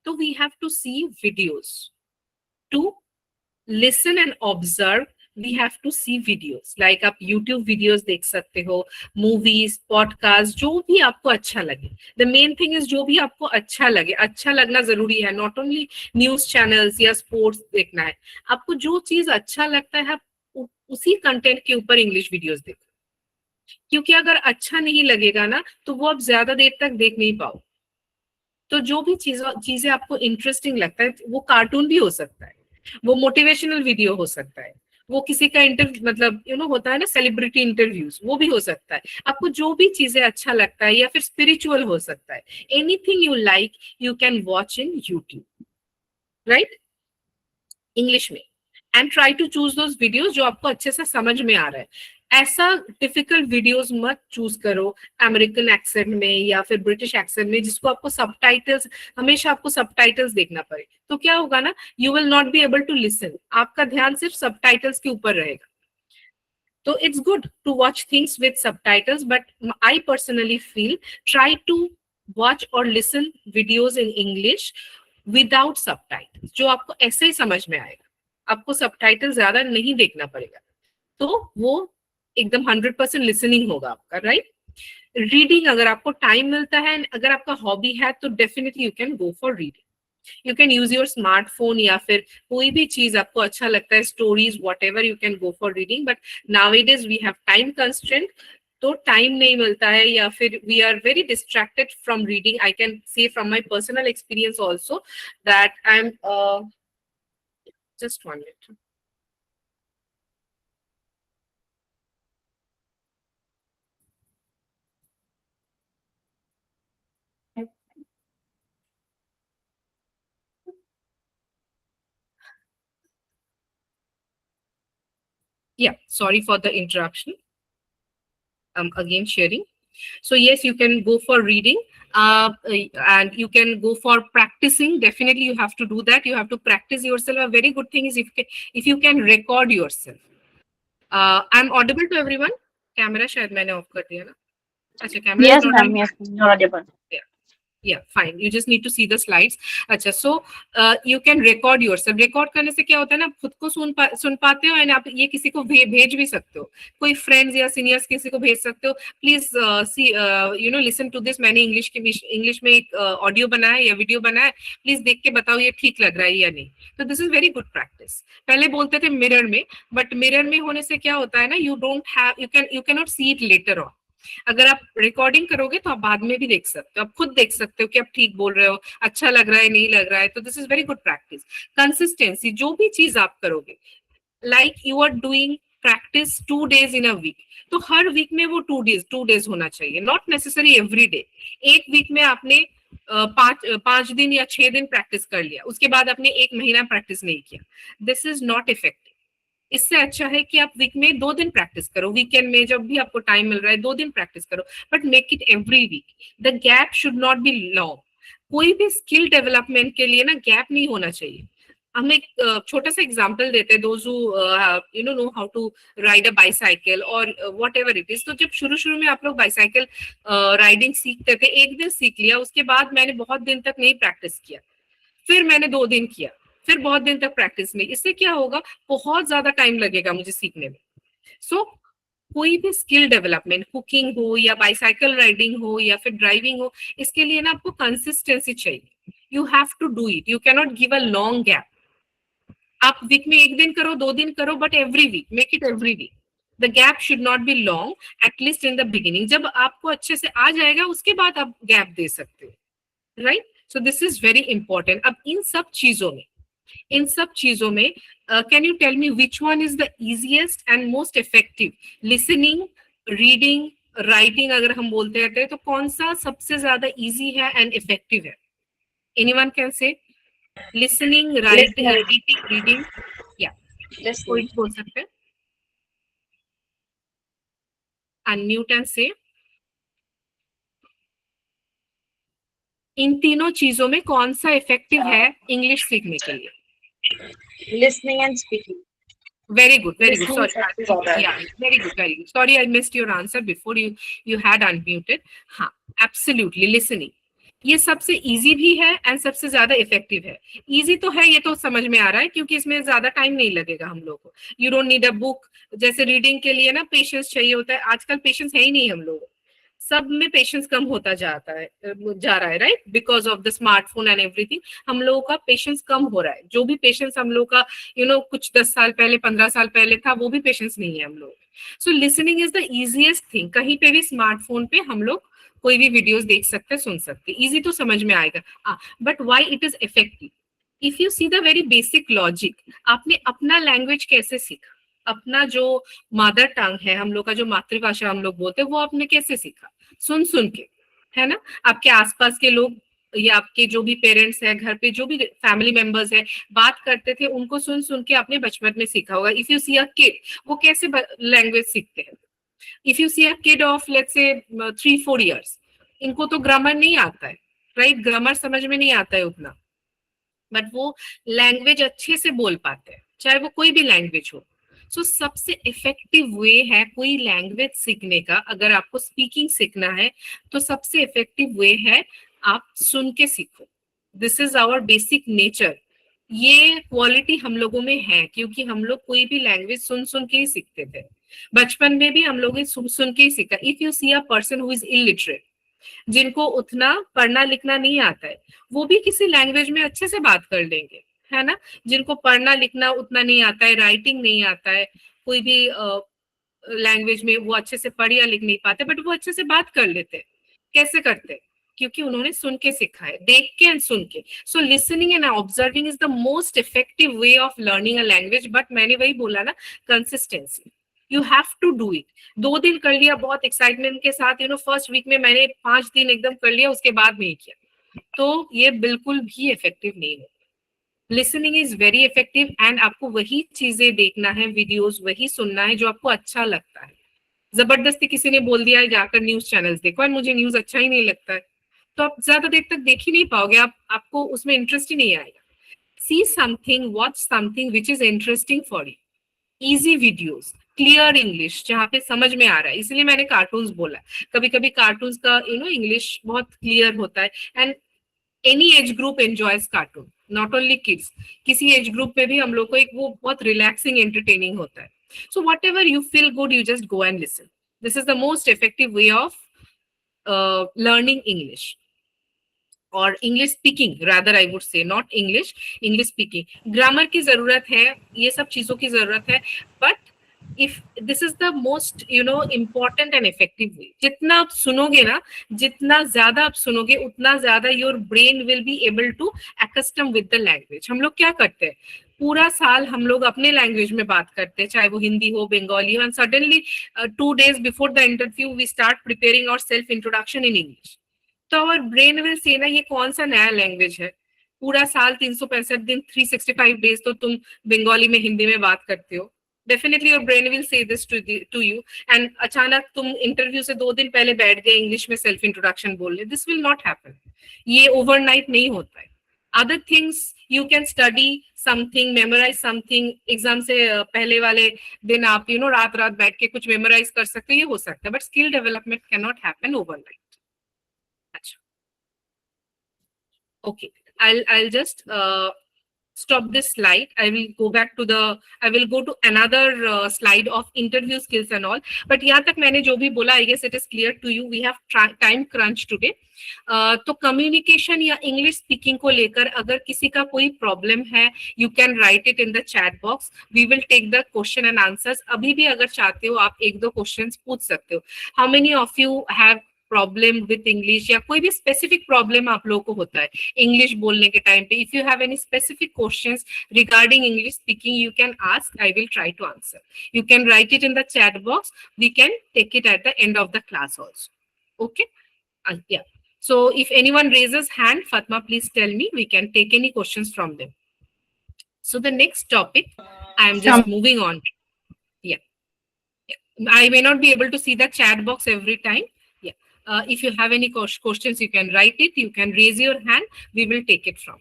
तो we have to see videos, to listen and observe. We have to see videos, like आप YouTube videos देख सकते हो, मूवीज, पॉडकास्ट, जो भी आपको अच्छा लगे। The main thing is जो भी आपको अच्छा लगे, अच्छा लगना जरूरी है, नॉट ओनली न्यूज चैनल्स या स्पोर्ट्स देखना है, आपको जो चीज अच्छा लगता है आप उसी कंटेंट के ऊपर इंग्लिश वीडियोस देखो, क्योंकि अगर अच्छा नहीं लगेगा ना तो वो आप ज्यादा देर तक देख नहीं पाओ। तो जो भी चीजें आपको इंटरेस्टिंग लगता है, वो कार्टून भी हो सकता है, वो मोटिवेशनल वीडियो हो सकता है, वो किसी का मतलब होता है ना सेलिब्रिटी इंटरव्यूज, वो भी हो सकता है। आपको जो भी चीजें अच्छा लगता है, या फिर स्पिरिचुअल हो सकता है, anything you like you can watch in YouTube, right, English में। And try to choose those videos जो आपको अच्छे से समझ में आ रहा है। ऐसा डिफिकल्ट वीडियोस मत चूज करो अमेरिकन एक्सेंट में या फिर ब्रिटिश एक्सेंट में, जिसको आपको सबटाइटल्स, हमेशा आपको सबटाइटल्स देखना पड़े, तो क्या होगा ना, you will not be able to listen, आपका ध्यान सिर्फ सबटाइटल्स के ऊपर रहेगा। तो it's good to watch things with subtitles, but I personally feel try to watch और listen videos in English without subtitles, जो आपको ऐसे ही समझ में आएगा, आपको सबटाइटल ज्यादा नहीं देखना पड़ेगा, तो वो एकदम 100% लिसनिंग होगा आपका, राइट? रीडिंग, अगर आपको टाइम मिलता है, अगर आपका हॉबी है, तो definitely you can go for reading. You can use your smartphone, या फिर कोई भी चीज आपको अच्छा लगता है, stories, whatever, you can go for reading. But nowadays we have time constraint, तो टाइम नहीं मिलता है, या फिर we are very distracted from reading. I can say from my personal experience also that I am just 1 minute. Yeah, sorry for the interruption. I'm again sharing. So yes, you can go for reading, and you can go for practicing. Definitely, you have to do that. You have to practice yourself. A very good thing is if you can record yourself. I'm audible to everyone. Camera शायद मैंने off कर दिया ना. अच्छा, camera Yes, is not ma'am. Yes, you're audible. Yeah, fine. You just need to see the slides. अच्छा, so you can record yourself. Record करने से क्या होता है ना, आप खुद को सुन पाते हो, एंड आप ये किसी को भेज भी सकते हो, कोई फ्रेंड्स या सीनियर्स किसी को भेज सकते हो। Please see listen to this. मैंने इंग्लिश में एक ऑडियो बनाया या वीडियो बनाया, प्लीज देख के बताओ ये ठीक लग रहा है या नहीं। तो this is very good practice. पहले बोलते थे मिरर में, बट मिरर में होने से क्या होता है ना, you can not see it later on. अगर आप रिकॉर्डिंग करोगे तो आप बाद में भी देख सकते हो, आप खुद देख सकते हो कि आप ठीक बोल रहे हो, अच्छा लग रहा है, नहीं लग रहा है। तो this is very good practice. Consistency, जो भी चीज आप करोगे, like you are doing practice 2 days in a week, तो हर वीक में वो 2 days होना चाहिए, नॉट नेसेसरी एवरी डे। एक वीक में आपने 5 दिन या 6 दिन प्रैक्टिस कर लिया, उसके बाद आपने 1 महीना प्रैक्टिस नहीं किया, दिस इज नॉट इफेक्टिव। इससे अच्छा है कि आप वीक में 2 दिन प्रैक्टिस करो, वीकेंड में जब भी आपको टाइम मिल रहा है 2 दिन प्रैक्टिस करो, but make it every week. The gap should not be long. कोई भी स्किल डेवलपमेंट के लिए ना गैप नहीं होना चाहिए। हम एक छोटा सा एग्जांपल देते हैं, those who know how to ride a bicycle और व्हाट एवर इट इज। तो जब शुरू शुरू में आप लोग बाइसाइकिल राइडिंग सीखते थे, एक दिन सीख लिया, उसके बाद मैंने बहुत दिन तक नहीं प्रैक्टिस किया, फिर मैंने 2 दिन किया, फिर बहुत दिन तक प्रैक्टिस नहीं, इससे क्या होगा, बहुत ज्यादा टाइम लगेगा मुझे सीखने में। सो कोई भी स्किल डेवलपमेंट, कुकिंग हो या बाइसाइकिल राइडिंग हो या फिर ड्राइविंग हो, इसके लिए ना आपको कंसिस्टेंसी चाहिए। You have to do it, you can not give a long gap. आप वीक में 1 दिन करो, 2 दिन करो, but every week, make it every week. The gap should not be long, at least in the beginning. जब आपको अच्छे से आ जाएगा उसके बाद आप गैप दे सकते हो, right? So this is very important. अब इन सब चीजों में can you tell me which one is the easiest and most effective? Listening, reading, writing अगर हम बोलते रहते हैं तो कौन सा सबसे ज्यादा इजी है एंड इफेक्टिव है? Anyone can say? Listening, writing, reading, या कोई बोल सकते हैं? अनम्यूट एंड से। इन तीनों चीजों में कौन सा इफेक्टिव है इंग्लिश सीखने के लिए? Listening and speaking. Very good, very good. Listening Sorry, is all that. yeah, very good, very good. Sorry, I missed your answer before you had unmuted. हाँ, absolutely, listening. ये सबसे इजी भी है and सबसे ज्यादा इफेक्टिव है। Easy तो है, ये तो समझ में आ रहा है, क्योंकि इसमें ज्यादा टाइम नहीं लगेगा हम लोग को। You don't need a book. जैसे रीडिंग के लिए ना पेशेंस चाहिए होता है, आजकल पेशेंस है ही नहीं हम लोग, सब में पेशेंस कम होता जा रहा है, right? Because of the smartphone and everything हम लोगों का पेशेंस कम हो रहा है। जो भी पेशेंस हम लोग का कुछ 10 साल पहले, 15 साल पहले था, वो भी पेशेंस नहीं है हम लोग। So listening is the easiest thing. कहीं पे भी स्मार्टफोन पे हम लोग कोई भी वीडियोस देख सकते, सुन सकते, इजी तो समझ में आएगा। But why it is effective? If you see the very basic logic, आपने अपना लैंग्वेज कैसे सीखा? अपना जो मदर टंग है, हम लोग का जो मातृभाषा हम लोग बोलते हैं, वो आपने कैसे सीखा? सुन सुन के, है ना? आपके आसपास के लोग या आपके जो भी पेरेंट्स है, घर पे जो भी फैमिली मेंबर्स है बात करते थे, उनको सुन सुन के आपने बचपन में सीखा होगा। If you see a kid, वो कैसे लैंग्वेज सीखते हैं? If you see a kid of let's say 3-4 years, इनको तो ग्रामर नहीं आता है, राइट? ग्रामर समझ में नहीं आता है उतना, बट वो लैंग्वेज अच्छे से बोल पाते हैं, चाहे वो कोई भी लैंग्वेज हो। सो सबसे इफेक्टिव वे है कोई लैंग्वेज सीखने का, अगर आपको स्पीकिंग सीखना है तो सबसे इफेक्टिव वे है आप सुन के सीखो। This is our basic nature. ये क्वालिटी हम लोगों में है, क्योंकि हम लोग कोई भी लैंग्वेज सुन सुन के ही सीखते थे। बचपन में भी हम लोग सुन सुन के ही सीखा। If you see a person who is illiterate, जिनको उतना पढ़ना लिखना नहीं आता है, वो भी किसी लैंग्वेज में अच्छे से बात कर लेंगे, है ना? जिनको पढ़ना लिखना उतना नहीं आता है, राइटिंग नहीं आता है, कोई भी लैंग्वेज में वो अच्छे से पढ़ या लिख नहीं पाते, बट वो अच्छे से बात कर लेते हैं। कैसे करते हैं? क्योंकि उन्होंने सुन के सीखा है, देख के एंड सुन के। So listening and observing is the most effective way of learning a language. But मैंने वही बोला ना, consistency, you have to do it. 2 दिन कर लिया बहुत एक्साइटमेंट के साथ, फर्स्ट वीक में मैंने 5 दिन एकदम कर लिया, उसके बाद नहीं किया, तो ये बिल्कुल भी इफेक्टिव नहीं है। Listening is very effective and आपको वही चीजें देखना है, वीडियोस वही सुनना है जो आपको अच्छा लगता है। जबरदस्ती किसी ने बोल दिया है जाकर न्यूज चैनल्स देखो, और मुझे न्यूज अच्छा ही नहीं लगता है, तो आप ज्यादा देर तक देख ही नहीं पाओगे, आपको उसमें इंटरेस्ट ही नहीं आएगा। See something, watch something which is interesting for you. Easy videos, clear English, जहाँ पे समझ में आ रहा है, इसलिए मैंने कार्टून्स बोला। कभी कभी कार्टून्स का इंग्लिश बहुत क्लियर होता है, and any age group enjoys cartoon, not only kids. किसी एज ग्रुप में भी हम लोग को एक वो बहुत रिलैक्सिंग एंटरटेनिंग होता है। So whatever you feel good, you just go and listen. This is the most effective way of learning English और English speaking, rather I would say, not English speaking. Grammar की जरूरत है, ये सब चीजों की जरूरत है, but if this is the most important and effective way. जितना आप सुनोगे ना, जितना ज्यादा आप सुनोगे, उतना ज्यादा your brain will be able to accustom with the language. हम लोग क्या करते हैं, पूरा साल हम लोग अपने लैंग्वेज में बात करते हैं, चाहे वो हिंदी हो, बंगाली हो, and suddenly 2 days before the interview we start preparing our self introduction in English. तो आवर ब्रेन विल से ना, ये कौन सा नया लैंग्वेज है? पूरा साल 365 दिन 365 days तो तुम बंगाली में, हिंदी में बात करते हो, Definitely your brain will say this to you, and अचानक तुम इंटरव्यू से 2 दिन पहले बैठ गए इंग्लिश में सेल्फ इंट्रोडक्शन बोलने. This will not happen. ये ओवरनाइट नहीं होता है. Other things you can study something, memorize something. Exam से पहले वाले दिन आप रात रात बैठ के कुछ मेमोराइज कर सकते हो, ये हो सकता है, but skill development can not happen overnight. अच्छा, okay, I'll just stop this slide. I will go to another slide of interview skills and all. But यहाँ तक मैंने जो भी बोला, I guess it is clear to you. We have time crunch today. तो communication या English speaking को लेकर अगर किसी का कोई प्रॉब्लम है, you can write it in the chat box. We will take the question and answers. अभी भी अगर चाहते हो आप 1-2 क्वेश्चंस पूछ सकते हो. How many of you have problem with English, या कोई भी स्पेसिफिक प्रॉब्लम आप लोगों को होता है इंग्लिश बोलने के टाइम पे? If you have any specific questions regarding English speaking, you can ask. I will try to answer. You can write it in the chat box. We can take it at the end of the class also. Okay? Yeah. So if anyone raises hand, Fatma, please tell me. We can take any questions from them. So the next topic, I am just moving on. Yeah. I may not be able to see the chat box every time. Yeah. If you have any questions, you can write it. You can raise your hand. We will take it from.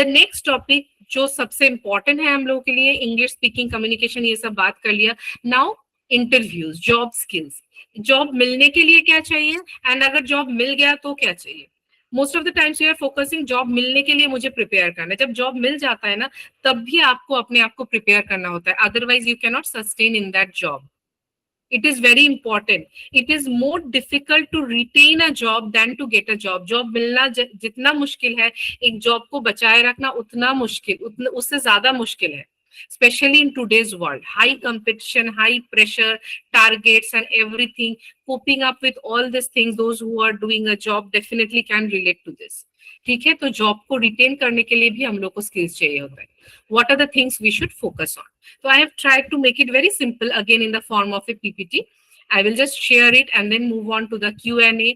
The next topic, जो सबसे important है हम लोगों के लिए, English speaking, communication, ये सब बात कर लिया. Now interviews, job skills. Job मिलने के लिए क्या चाहिए, एंड अगर जॉब मिल गया तो क्या चाहिए? Most of the times you are focusing job मिलने के लिए मुझे प्रिपेयर करना है. जब जॉब मिल जाता है ना, तब भी आपको अपने आप को प्रिपेयर करना होता है, otherwise you can not sustain in that job. It is very important. It is more difficult to retain a job than to get a job. Job मिलना जितना मुश्किल है, एक जॉब को बचाए रखना उतना मुश्किल, उससे ज्यादा मुश्किल है. Especially in today's world, high competition, high pressure, targets and everything, coping up with all these things, those who are doing a job definitely can relate to this. ठीक है, तो जॉब को रिटेन करने के लिए भी हम लोग को स्किल्स चाहिए होता है. What are the things we should focus on? So I have tried to make it very simple again in the form of a PPT. I will just share it and then move on to the Q&A.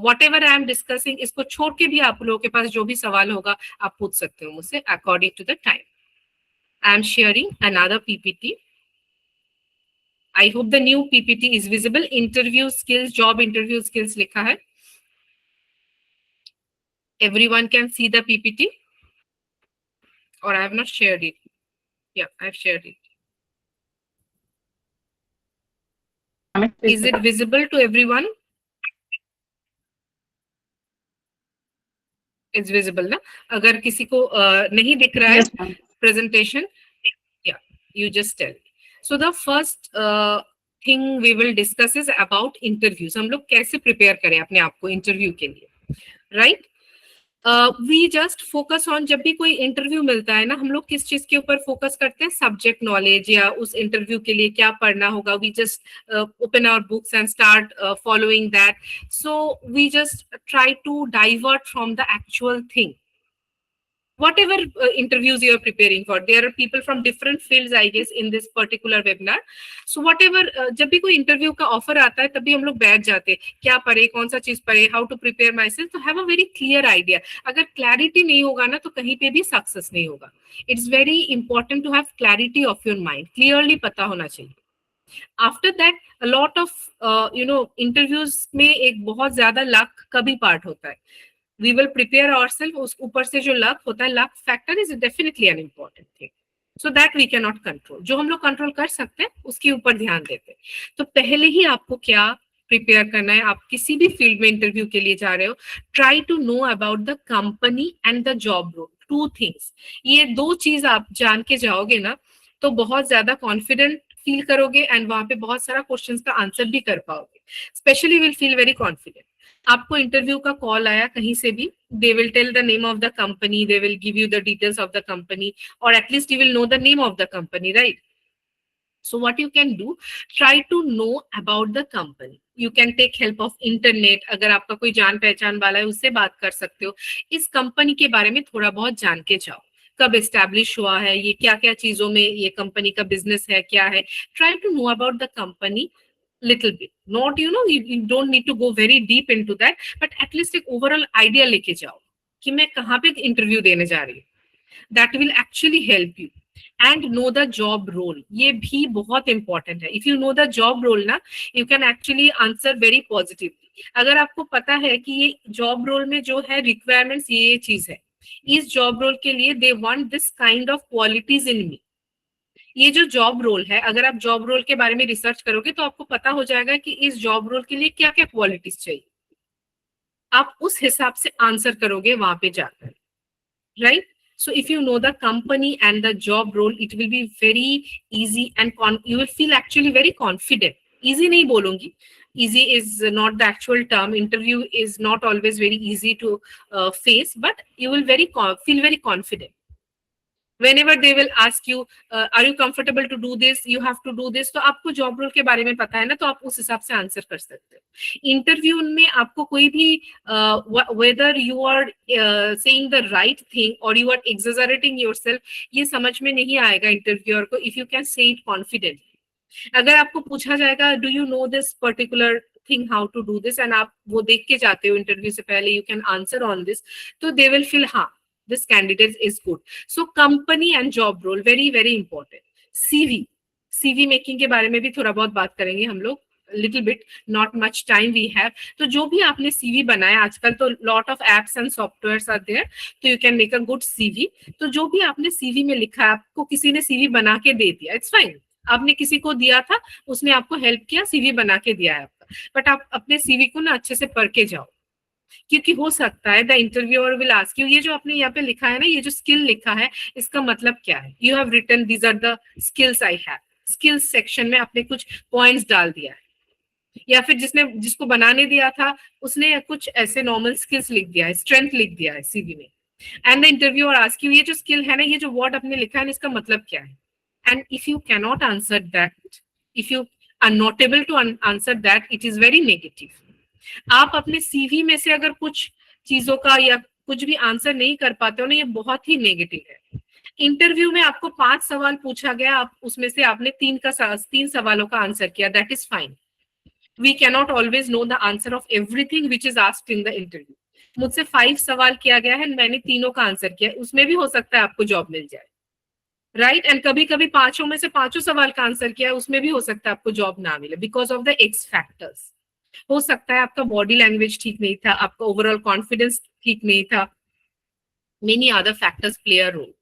Whatever I am discussing, इसको छोड़ के भी आप लोगों के पास जो भी सवाल होगा आप पूछ सकते हो मुझसे according to the time. I am sharing another PPT. I hope the new PPT is visible. Interview skills, job interview skills लिखा है. Everyone can see the PPT, or I have not shared it. Yeah, I have shared it. Is it visible to everyone? It's visible ना? अगर किसी को नहीं दिख रहा है presentation, yeah, you just tell. So the first thing we will discuss is about interviews. हम लोग कैसे prepare करें अपने आप को interview के लिए, right? We just focus on, जब भी कोई इंटरव्यू मिलता है ना, हम लोग किस चीज के ऊपर फोकस करते हैं? सब्जेक्ट नॉलेज, या उस इंटरव्यू के लिए क्या पढ़ना होगा. We just open our books and start following that. So we just try to divert from the actual thing. Whatever interviews you are preparing for, there are people from different fields, I guess, in this particular webinar. So whatever, जब भी कोई interview का offer आता है तभी हम लोग बैठ जाते हैं, क्या पढ़े, कौन सा चीज पढ़े, how to prepare myself. तो have a very clear idea. अगर क्लैरिटी नहीं होगा ना, तो कहीं पे भी सक्सेस नहीं होगा. It's very important to have clarity of your mind. Clearly पता होना चाहिए. After that, a lot of interviews में एक बहुत ज्यादा लक का भी पार्ट होता है. We will prepare ourselves. उस ऊपर से जो luck होता है, luck factor is definitely an important thing. So that we cannot control. जो हम लोग कंट्रोल कर सकते हैं उसके ऊपर ध्यान देते हैं. तो पहले ही आपको क्या प्रिपेयर करना है? आप किसी भी फील्ड में इंटरव्यू के लिए जा रहे हो, try to know about the company and the job role. 2 things. ये 2 चीज आप जान के जाओगे ना, तो बहुत ज्यादा कॉन्फिडेंट फील करोगे एंड वहां पे बहुत सारा क्वेश्चंस का आंसर भी कर पाओगे. Specially will feel very confident. आपको इंटरव्यू का कॉल आया कहीं से भी, they will tell the name of the company, they will give you the details of the company, or at least you will know the name of the company, right? So what you can do, try to know about the company. You can take help of internet. अगर आपका कोई जान पहचान वाला है, उससे बात कर सकते हो. इस कंपनी के बारे में थोड़ा बहुत जान के जाओ. कब एस्टैब्लिश हुआ है, ये क्या क्या चीजों में ये कंपनी का बिजनेस है, क्या है. Try to know about the company little bit. Not, you don't need to go very deep into that, but at least एक overall idea लेके जाओ कि मैं कहाँ पे इंटरव्यू देने जा रही हूँ. That will actually help you. And know the job role, ये भी बहुत इंपॉर्टेंट है. If you know the job role ना, you can actually answer very positively. अगर आपको पता है कि ये जॉब रोल में जो है रिक्वायरमेंट्स ये चीज है, इस जॉब रोल के लिए they want this kind of qualities in me. ये जो जॉब रोल है, अगर आप जॉब रोल के बारे में रिसर्च करोगे तो आपको पता हो जाएगा कि इस जॉब रोल के लिए क्या क्या क्वालिटीज चाहिए. आप उस हिसाब से आंसर करोगे वहां पे जाकर, right? So if you know the company and the job role, it will be very easy and you will feel actually very confident. Easy nahi bolungi. Easy is not the actual term. Interview is not always very easy to face, but you will feel very confident. Whenever they will ask you, are you comfortable to do this? You have to do this. तो आपको job role के बारे में पता है ना, तो आप उस हिसाब से आंसर कर सकते हो. इंटरव्यू में आपको कोई भी whether you are saying the right thing or you are exaggerating yourself, ये समझ में नहीं आएगा इंटरव्यूअर को if you can say it confidently. अगर आपको पूछा जाएगा do you know this particular thing how to do this, and आप वो देख के जाते हो इंटरव्यू से पहले, you can answer on this, तो दे विल फील हाँ this candidate is good. So company and job role very very important. CV making के बारे में भी थोड़ा बहुत बात करेंगे हम लोग, little bit, not much time we have. तो जो भी आपने CV बनाया, आजकल तो lot of apps and softwares are there, तो you can make a good CV. तो जो भी आपने CV में लिखा है, आपको किसी ने CV बना के दे दिया, it's fine. आपने किसी को दिया था, उसने आपको हेल्प किया, CV बना के दिया है आपका, बट आप अपने CV को ना अच्छे से पढ़ के जाओ, क्योंकि हो सकता है the interviewer will ask you, ये जो आपने यहाँ पे लिखा है ना, ये जो स्किल लिखा है, इसका मतलब क्या है? You have written these are the skills I have. Skills section में आपने कुछ पॉइंट्स डाल दिया है, या फिर जिसको बनाने दिया था उसने कुछ ऐसे नॉर्मल स्किल्स लिख दिया है, स्ट्रेंथ लिख दिया है सीवी में. And the interviewer ask you, ये जो स्किल है ना, ये जो वर्ड आपने लिखा है, इसका मतलब क्या है? And if you cannot answer that, if you are not able to answer that, it is very negative. आप अपने सीवी में से अगर कुछ चीजों का या कुछ भी आंसर नहीं कर पाते हो ना, ये बहुत ही नेगेटिव है. इंटरव्यू में आपको 5 सवाल पूछा गया, आप उसमें से आपने 3 सवालों का आंसर किया, that is fine. We cannot always know the answer of everything which is asked in the interview. मुझसे 5 सवाल किया गया है, मैंने तीनों का आंसर किया, उसमें भी हो सकता है आपको जॉब मिल जाए, राइट? एंड कभी कभी 5 में से 5 सवाल का आंसर किया, उसमें भी हो सकता है आपको जॉब ना मिले, because of the x factors. हो सकता है आपका बॉडी लैंग्वेज ठीक नहीं था, आपका ओवरऑल कॉन्फिडेंस ठीक नहीं था, many other factors play a role.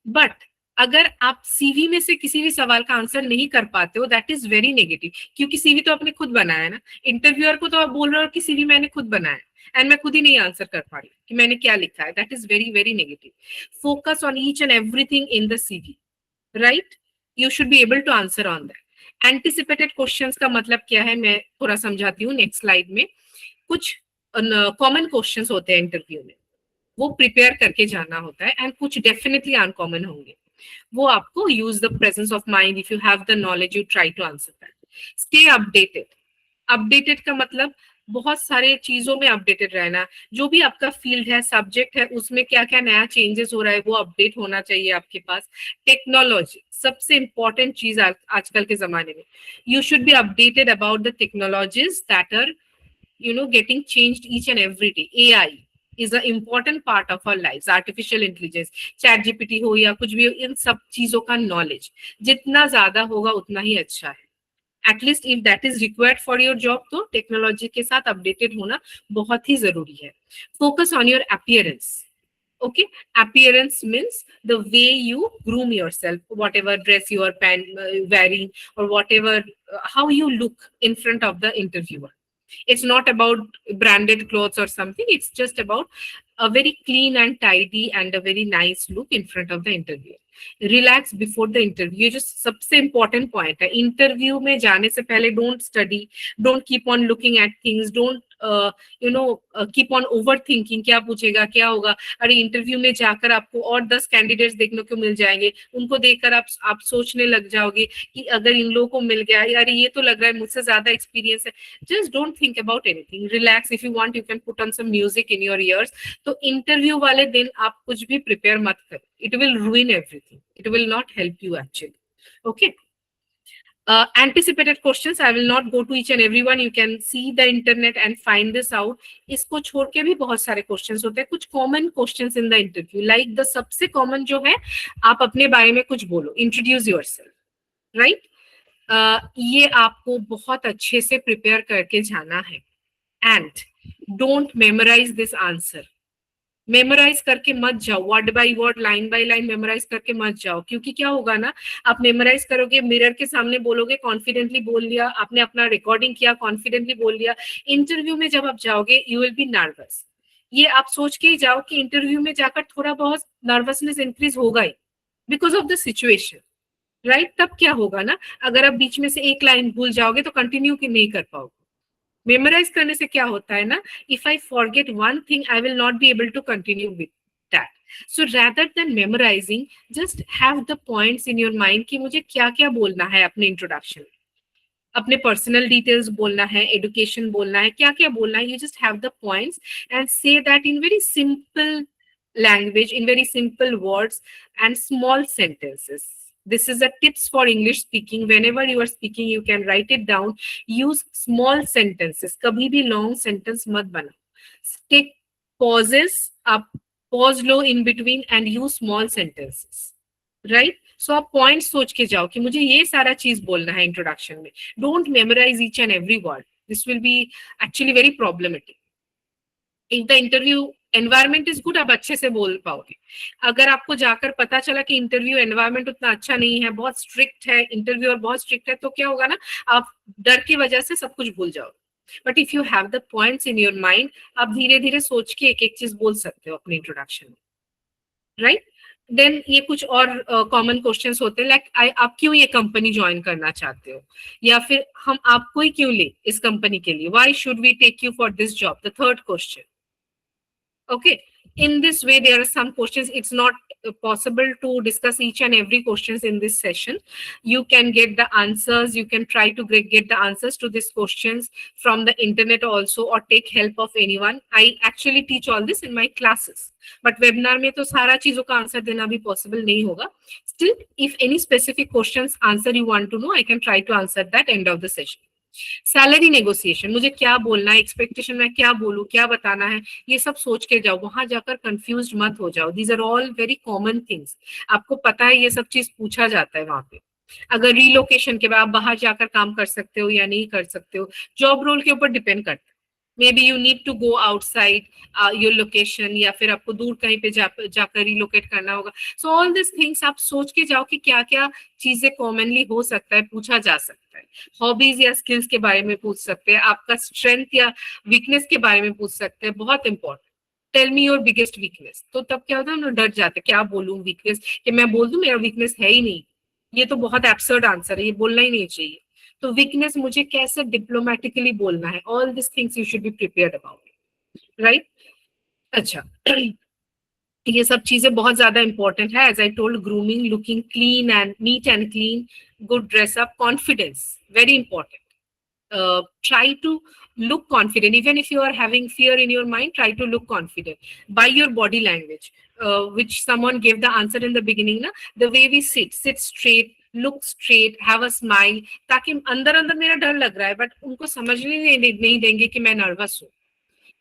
But अगर आप सीवी में से किसी भी सवाल का आंसर नहीं कर पाते हो, दैट इज वेरी नेगेटिव, क्योंकि सीवी तो आपने खुद बनाया ना. इंटरव्यूअर को तो आप बोल रहे हो कि सीवी मैंने खुद बनाया एंड मैं खुद ही नहीं आंसर कर पा रही कि मैंने क्या लिखा है, that is very very negative. Focus on each and everything in the CV, right? You should be able to answer on that. Anticipated questions का मतलब क्या है, मैं थोड़ा समझाती हूँ नेक्स्ट स्लाइड में. कुछ कॉमन क्वेश्चंस होते हैं इंटरव्यू में, वो प्रिपेयर करके जाना होता है, एंड कुछ डेफिनेटली अनकॉमन होंगे, वो आपको use the presence of mind. If you have the knowledge, you try to answer that. Stay updated. Updated का मतलब बहुत सारे चीजों में अपडेटेड रहना. जो भी आपका फील्ड है, सब्जेक्ट है, उसमें क्या क्या नया चेंजेस हो रहा है, वो अपडेट होना चाहिए आपके पास. टेक्नोलॉजी सबसे इंपॉर्टेंट चीज आजकल के जमाने में. You should be updated about the technologies that are getting changed each and every day. AI is an important part of our lives. Artificial intelligence, ChatGPT हो या कुछ भी, इन सब चीजों का नॉलेज जितना ज्यादा होगा उतना ही अच्छा है. At least if that is required for your job, तो टेक्नोलॉजी के साथ अपडेटेड होना बहुत ही जरूरी है. Focus on your appearance. Okay, appearance means the way you groom yourself, whatever dress you are wearing, or whatever how you look in front of the interviewer. It's not about branded clothes or something. It's just about a very clean and tidy and a very nice look in front of the interviewer. Relax before the interview. ये जो सबसे important point है, interview में जाने से पहले don't study, don't keep on looking at things, don't keep on overthinking, क्या पूछेगा, क्या होगा. अरे इंटरव्यू में जाकर आपको और 10 कैंडिडेट्स देखने को मिल जाएंगे, उनको देखकर आप सोचने लग जाओगे कि अगर इन लोगों को मिल गया, अरे ये तो लग रहा है मुझसे ज्यादा एक्सपीरियंस है. Just don't think about anything, relax. If you want, you can put on some music in your ears. तो इंटरव्यू वाले दिन आप कुछ भी प्रिपेयर मत करो. It will ruin everything. It will not help you actually. Okay. Anticipated questions, I will not go to each and every one. You can see the internet and find this out. इसको छोड़ के भी बहुत सारे questions होते हैं. कुछ common questions in the interview, like the सबसे common जो है, आप अपने बारे में कुछ बोलो, introduce yourself, right? ये आपको बहुत अच्छे से prepare करके जाना है. And don't memorize this answer. Memorise करके मत जाओ, word by word, line by line memorise करके मत जाओ, क्योंकि क्या होगा ना, आप मेमोराइज करोगे, मिरर के सामने बोलोगे, कॉन्फिडेंटली बोल लिया आपने, अपना रिकॉर्डिंग किया, कॉन्फिडेंटली बोल लिया. इंटरव्यू में जब आप जाओगे, यू विल बी नर्वस. ये आप सोच के ही जाओ कि इंटरव्यू में जाकर थोड़ा बहुत नर्वसनेस इंक्रीज होगा ही, because of the situation, right? तब क्या होगा ना, अगर आप बीच में से एक लाइन भूल जाओगे तो कंटिन्यू नहीं कर पाओगे. मेमोराइज करने से क्या होता है ना, if I forget one thing, I will not be able to continue with that. So rather than memorising, just have the points in your mind कि मुझे क्या क्या बोलना है अपने इंट्रोडक्शन में. अपने पर्सनल डिटेल्स बोलना है, एजुकेशन बोलना है, क्या क्या बोलना है. You just have the points and say that in very simple language, in very simple words and small sentences. This is a tips for English speaking. Whenever you are speaking, you can write it down. Use small sentences. कभी भी long sentence मत बनाओ. Take pauses. आप pause low in between and use small sentences. Right? So आप points सोच के जाओ कि मुझे ये सारा चीज बोलना है introduction में. Don't memorize each and every word. This will be actually very problematic. If the interview environment is good, आप अच्छे से बोल पाओगे. अगर आपको जाकर पता चला कि इंटरव्यू एनवायरमेंट उतना अच्छा नहीं है, बहुत स्ट्रिक्ट है इंटरव्यू और बहुत स्ट्रिक्ट है, तो क्या होगा ना, आप डर की वजह से सब कुछ भूल जाओगे. But if you have the points in your mind, आप धीरे धीरे सोच के एक एक चीज बोल सकते हो अपने इंट्रोडक्शन में, राइट? देन ये कुछ और कॉमन क्वेश्चंस होते हैं, लाइक आप क्यों ये कंपनी ज्वाइन करना चाहते हो, या फिर हम आपको ही क्यों ले इस कंपनी के लिए, why should we take you for this job, the third question. Okay, in this way there are some questions. It's not possible to discuss each and every questions in this session. You can get the answers, you can try to get the answers to these questions from the internet also, or take help of anyone. I actually teach all this in my classes, but webinar में तो सारा चीजों का answer देना भी possible नहीं होगा. Still, if any specific questions answer you want to know, I can try to answer that end of the session. Salary negotiation, मुझे क्या बोलना है, एक्सपेक्टेशन में क्या बोलूं, क्या बताना है, ये सब सोच के जाओ. वहां जाकर कंफ्यूज्ड मत हो जाओ. These are all very common things. आपको पता है ये सब चीज पूछा जाता है वहां पे. अगर रिलोकेशन के बाद आप बाहर जाकर काम कर सकते हो या नहीं कर सकते हो, जॉब रोल के ऊपर डिपेंड करता है. Maybe you need to go outside your location, या फिर आपको दूर कहीं पे जाकर रिलोकेट करना होगा. सो ऑल दिस थिंग्स आप सोच के जाओ कि क्या क्या चीजें कॉमनली हो सकता है, पूछा जा सकता है. हॉबीज या स्किल्स के बारे में पूछ सकते हैं, आपका स्ट्रेंथ या वीकनेस के बारे में पूछ सकते हैं. बहुत important. Tell me your biggest weakness. तो तब क्या होता है, हम लोग डर जाते हैं, क्या बोलूं वीकनेस, कि मैं बोल दूं मेरा वीकनेस है ही नहीं, ये तो बहुत एब्सर्ड आंसर है, ये बोलना ही नहीं चाहिए. तो वीकनेस मुझे कैसे डिप्लोमेटिकली बोलना है, all this things you should be prepared about, right? अच्छा, ये सब चीजें बहुत ज्यादा इंपॉर्टेंट है. As I told, grooming, looking clean and neat and clean, good dress up, confidence, very important. Try to look confident. Even if you are having fear in your mind, try to look confident by your body language, which someone gave the answer in the beginning na, the way we sit straight, look straight, have a smile, ताकि अंदर अंदर मेरा डर लग रहा है, but उनको समझने नहीं देंगे कि मैं नर्वस हूँ.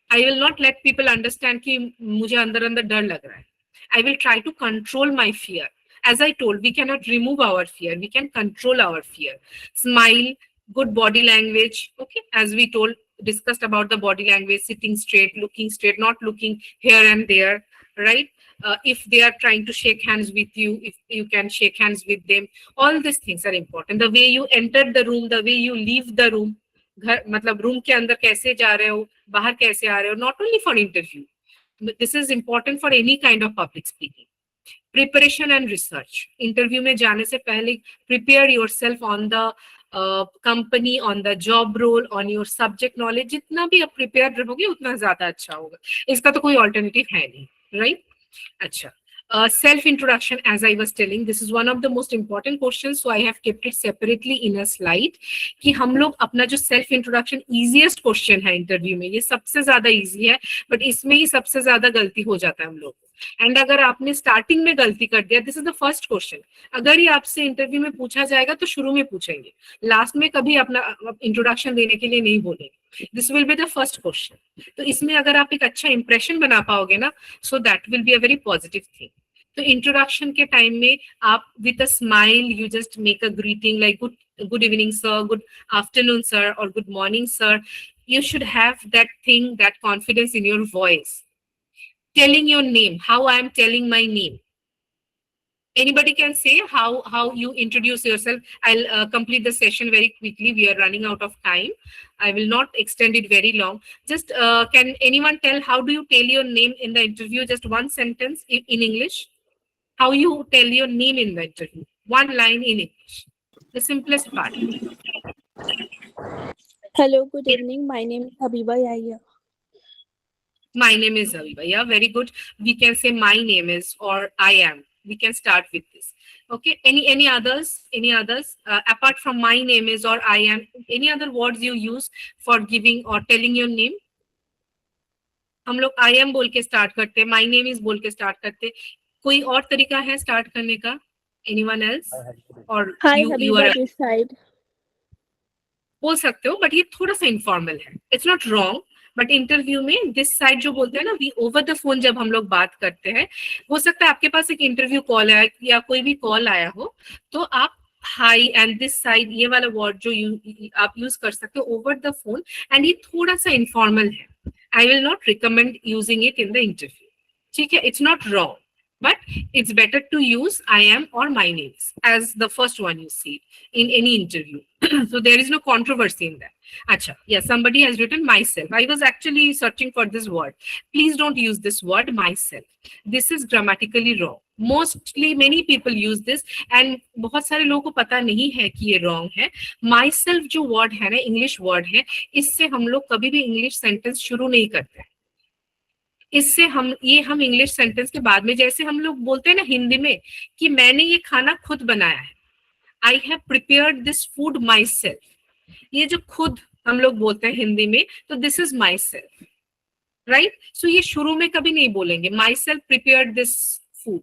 I will not let people understand कि मुझे अंदर अंदर डर लग रहा है. I will try to control my fear. As I told, we cannot remove our fear. We can control our fear. Smile, good body language. Okay, as we told, discussed about the body language, sitting straight, looking straight, not looking here and there, right? If they are trying to shake hands with you, if you can shake hands with them. All these things are important. The way you enter the room, the way you leave the room. घर मतलब room के अंदर कैसे जा रहे हो, बाहर कैसे आ रहे हो. Not only for interview. This is important for any kind of public speaking. Preparation and research. Interview में जाने से पहले prepare yourself on the company, on the job role, on your subject knowledge. जितना भी आप prepared रहोगे उतना ज्यादा अच्छा होगा. इसका तो कोई alternative है नहीं, right? अच्छा, self introduction, as I was telling, this is one of the most important questions, so I have kept it separately in a slide. कि हम लोग अपना जो self introduction easiest question है इंटरव्यू में, ये सबसे ज्यादा easy है, but इसमें ही सबसे ज्यादा गलती हो जाता है हम लोग. एंड अगर आपने स्टार्टिंग में गलती कर दिया, this is the first question, अगर ये आपसे इंटरव्यू में पूछा जाएगा तो शुरू में पूछेंगे, लास्ट में कभी अपना इंट्रोडक्शन देने के लिए नहीं बोलेंगे, this will be the first question. तो इसमें अगर आप एक अच्छा इंप्रेशन बना पाओगे ना, so that will be a very positive thing. तो इंट्रोडक्शन के टाइम में आप with a smile you just make a greeting like good evening sir, good afternoon sir, और good morning sir. You should have that thing, that confidence in your voice. Telling your name, how I am telling my name. Anybody can say how you introduce yourself. I'll complete the session very quickly. We are running out of time. I will not extend it very long. Just can anyone tell how do you tell your name in the interview? Just one sentence in English. How you tell your name in the interview? One line in English. The simplest part. Hello, good evening. My name is Habiba Yahya. My name is Aviva. Yeah, very good. We can say my name is or I am. We can start with this. Okay. Any others? Any others? Apart from my name is or I am, any other words you use for giving or telling your name? हम लोग I am बोल के start करते हैं, my name is बोल के start करते हैं. कोई और तरीका है start करने का? Anyone else? Or Hi, you Habiba are this side. बोल सकते हो, बट ये थोड़ा सा इनफॉर्मल है. It's not wrong, but interview में दिस साइड जो बोलते हैं ना, वी ओवर द फोन जब हम लोग बात करते हैं, हो सकता है आपके पास एक इंटरव्यू कॉल आया या कोई भी कॉल आया हो, तो आप हाई एंड दिस साइड ये वाला वर्ड जो आप यूज कर सकते हो ओवर द फोन, एंड ये थोड़ा सा इनफॉर्मल है. I will not recommend using it in the interview. ठीक है, it's not wrong, but it's better to use I am or my names as the first one you see in any interview. So there is no controversy in that. Acha, yes, somebody has written myself. I was actually searching for this word. Please don't use this word myself. This is grammatically wrong. Mostly many people use this and बहुत सारे लोगों को पता नहीं है कि ये wrong है. Myself जो word है ना, English word है, इससे हम लोग कभी भी English sentence शुरू नहीं करते. इससे हम इंग्लिश सेंटेंस के बाद में, जैसे हम लोग बोलते हैं ना हिंदी में कि मैंने ये खाना खुद बनाया है, I have prepared this food my self. ये जो खुद हम लोग बोलते हैं हिंदी में, तो this is myself, right. So ये शुरू में कभी नहीं बोलेंगे myself prepared this food.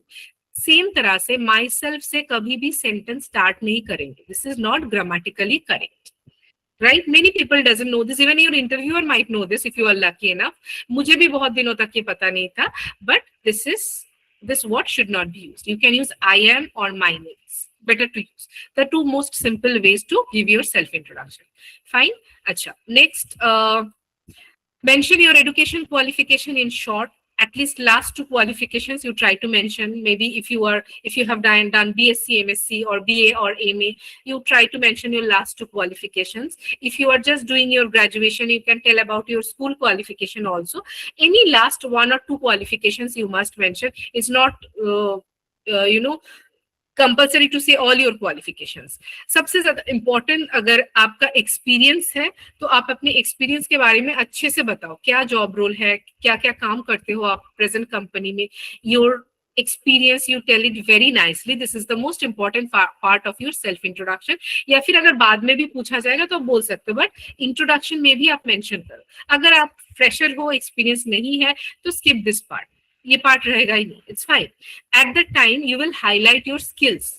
Same तरह से माई सेल्फ से कभी भी सेंटेंस स्टार्ट नहीं करेंगे. This is not grammatically correct. Right? Many people doesn't know this. Even your interviewer might know this if you are lucky enough. मुझे भी बहुत दिनों तक ये पता नहीं था. But this word should not be used. You can use I am or my name. Better to use. The two most simple ways to give your self introduction. Fine. Acha. Next, mention your education qualification in short. At least last two qualifications you try to mention. Maybe if you have done BSc, MSc or BA or MA, you try to mention your last two qualifications. If you are just doing your graduation, you can tell about your school qualification also. Any last one or two qualifications you must mention. It's not compulsory to say all your qualifications. सबसे ज्यादा important, अगर आपका experience है तो आप अपने experience के बारे में अच्छे से बताओ. क्या जॉब रोल है, क्या क्या काम करते हो आप प्रेजेंट कंपनी में. Your experience, you tell it very nicely. This is the most important part of your self introduction. या फिर अगर बाद में भी पूछा जाएगा तो आप बोल सकते हो, बट इंट्रोडक्शन में भी आप मेंशन करो. अगर आप फ्रेशर हो, एक्सपीरियंस नहीं है, तो स्किप दिस पार्ट. ये पार्ट रहेगा ही नहीं. It's fine. At the time you will highlight your skills.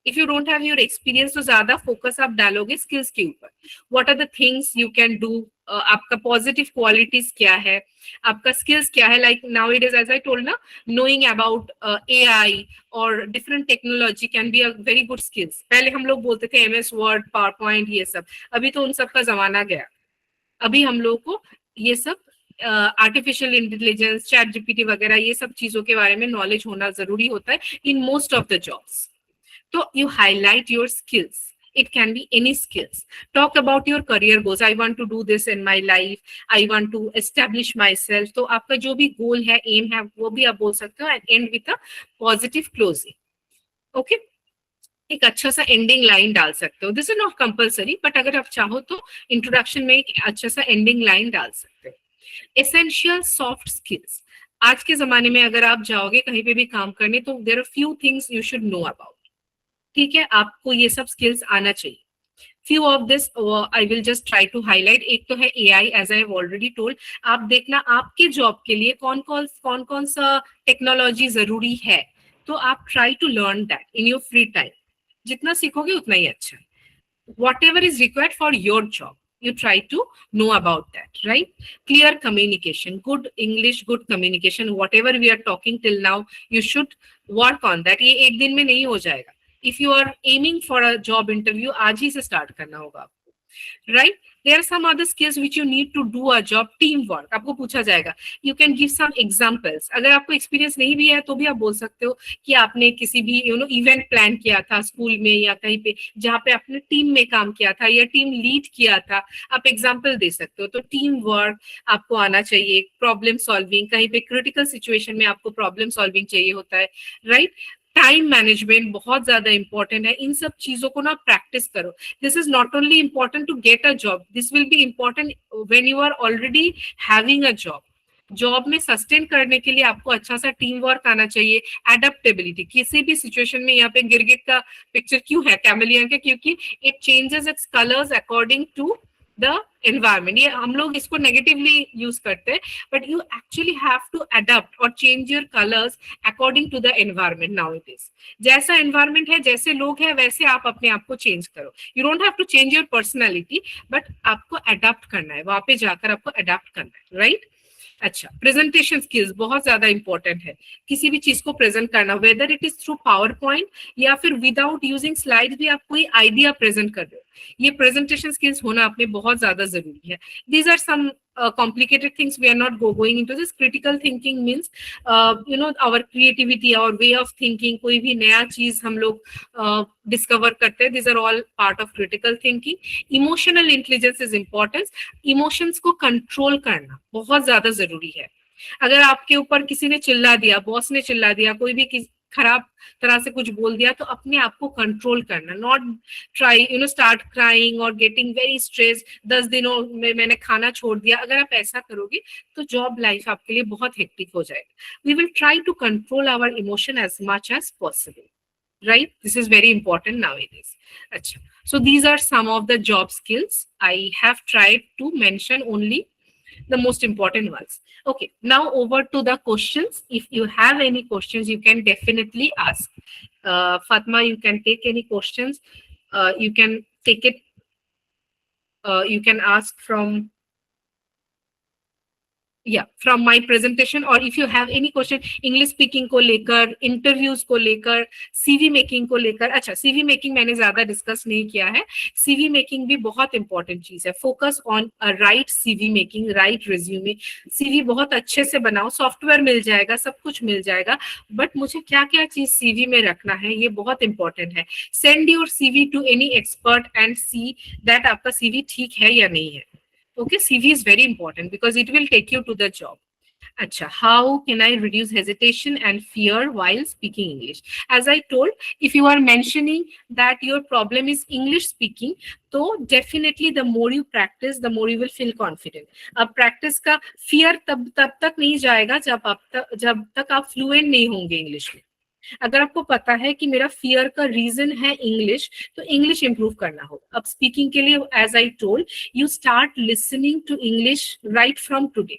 If you don't have your experience तो ज्यादा फोकस आप डालोगे स्किल्स के ऊपर. What are the things you can do, आपका पॉजिटिव क्वालिटीज क्या है, आपका स्किल्स क्या है. Like now it is as I told ना, नोइंग अबाउट AI और different technology can be a very good skills. पहले हम लोग बोलते थे MS वर्ड, पावर पॉइंट, ये सब. अभी तो उन सब का जमाना गया. अभी हम लोग को ये सब आर्टिफिशियल इंटेलिजेंस, चैट GPT वगैरह, ये सब चीजों के बारे में नॉलेज होना जरूरी होता है in most of the jobs. तो you highlight your skills. It can be any skills. Talk about your career goals. I want to do this in my life. I want to establish myself. तो आपका जो भी goal है, aim है, वो भी आप बोल सकते हो. And end with a positive closing. Okay? एक अच्छा सा एंडिंग लाइन डाल सकते हो. This is not compulsory, but अगर आप चाहो तो इंट्रोडक्शन में एक अच्छा सा एंडिंग लाइन डाल सकते हो. Essential soft skills. आज के जमाने में अगर आप जाओगे कहीं पे भी काम करने, तो there are few things you should know about. ठीक है, आपको ये सब स्किल्स आना चाहिए. few of this I will just try to highlight. एक तो है AI, as I have already told. आप देखना आपके जॉब के लिए कौन कौन सा टेक्नोलॉजी जरूरी है, तो आप try to learn that in your free time. जितना सीखोगे उतना ही अच्छा है. Whatever is required for your job, you try to know about that, right? Clear communication, good English, good communication, whatever we are talking till now, you should work on that. ये एक दिन में नहीं हो जाएगा. If you are aiming for a job interview, आज ही से start करना होगा आपको, right? There are some other skills which you need to do a job. Teamwork, आपको पूछा जाएगा. You can give some examples. अगर आपको experience नहीं भी है तो भी आप बोल सकते हो कि आपने किसी भी event plan किया था स्कूल में या कहीं पे जहाँ पे आपने टीम में काम किया था या टीम लीड किया था, आप एग्जाम्पल दे सकते हो. तो टीम वर्क आपको आना चाहिए. प्रॉब्लम सॉल्विंग, कहीं पे क्रिटिकल सिचुएशन में आपको प्रॉब्लम सॉल्विंग चाहिए होता है, राइट? टाइम मैनेजमेंट बहुत ज्यादा इंपॉर्टेंट है. इन सब चीजों को ना प्रैक्टिस करो. This is not only important to get a job, this will be important when you are already having a job. Job में सस्टेन करने के लिए आपको अच्छा सा टीम वर्क आना चाहिए. एडेप्टेबिलिटी, किसी भी सिचुएशन में. यहाँ पे गिरगिट का पिक्चर क्यों है कैमेलियन का? क्योंकि it changes its colours according to the environment. ये हम लोग इसको negatively use करते हैं, but you actually have to adapt or change your colors according to the environment nowadays. जैसा environment है, जैसे लोग हैं, वैसे आप अपने आप को change करो. You don't have to change your personality, but आपको adapt करना है. वहाँ पे जाकर आपको adapt करना है, right? अच्छा, प्रेजेंटेशन स्किल्स बहुत ज्यादा इंपॉर्टेंट है. किसी भी चीज को प्रेजेंट करना, whether it is through power point या फिर विदाउट यूजिंग स्लाइड्स भी आप कोई आइडिया प्रेजेंट कर रहे हो, ये प्रेजेंटेशन स्किल्स होना आप में बहुत ज्यादा जरूरी है. These are some complicated things. We are not going into this. Critical thinking means our creativity, our way of thinking. कोई भी नया चीज हम लोग discover करते हैं. These are all part of critical thinking. Emotional intelligence is important. Emotions को control करना बहुत ज्यादा जरूरी है. अगर आपके ऊपर किसी ने चिल्ला दिया, बॉस ने चिल्ला दिया, कोई भी खराब तरह से कुछ बोल दिया, तो अपने आप को कंट्रोल करना. नॉट ट्राई स्टार्ट क्राइंग और गेटिंग वेरी स्ट्रेस. 10 दिनों में मैंने खाना छोड़ दिया. अगर आप ऐसा करोगे तो जॉब लाइफ आपके लिए बहुत हेक्टिक हो जाएगा. We will try to control our emotion as much as possible, right? This is very important nowadays. Achha. So these are some of the job skills. I have tried to mention only the most important ones. Okay, now over to the questions. If you have any questions, you can definitely ask. Fatma, you can take any questions. You can take it. You can ask from from my presentation, or if you have any question English speaking को लेकर, interviews को लेकर, CV making को लेकर. अच्छा, CV making मैंने ज्यादा discuss नहीं किया है. CV making भी बहुत इंपॉर्टेंट चीज है. Focus on right CV making, right resume. CV बहुत अच्छे से बनाओ, सॉफ्टवेयर मिल जाएगा, सब कुछ मिल जाएगा, बट मुझे क्या क्या चीज CV में रखना है ये बहुत इंपॉर्टेंट है. Send your CV to any expert and see that आपका CV ठीक है या नहीं है. Okay, CV is very important because it will take you to the job. Acha, how can I reduce hesitation and fear while speaking English? As I told, if you are mentioning that your problem is English speaking, तो definitely the more you practice, the more you will feel confident. अब practice का fear तब तक नहीं जाएगा जब तक आप fluent नहीं होंगे English में. अगर आपको पता है कि मेरा फियर का रीजन है इंग्लिश, तो इंग्लिश इंप्रूव करना होगा. अब स्पीकिंग के लिए as I told, you start listening to English right from today.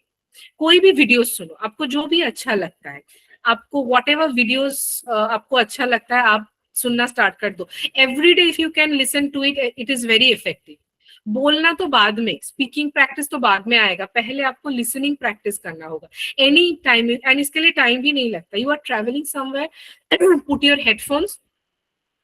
कोई भी वीडियो सुनो, आपको जो भी अच्छा लगता है, आपको वॉट एवर वीडियोज आपको अच्छा लगता है, आप सुनना स्टार्ट कर दो. Every day if you can listen to it, it is very effective. बोलना तो बाद में, स्पीकिंग प्रैक्टिस तो बाद में आएगा, पहले आपको लिसनिंग प्रैक्टिस करना होगा. एनी टाइम, एंड इसके लिए टाइम भी नहीं लगता. You are travelling somewhere, put your headphones,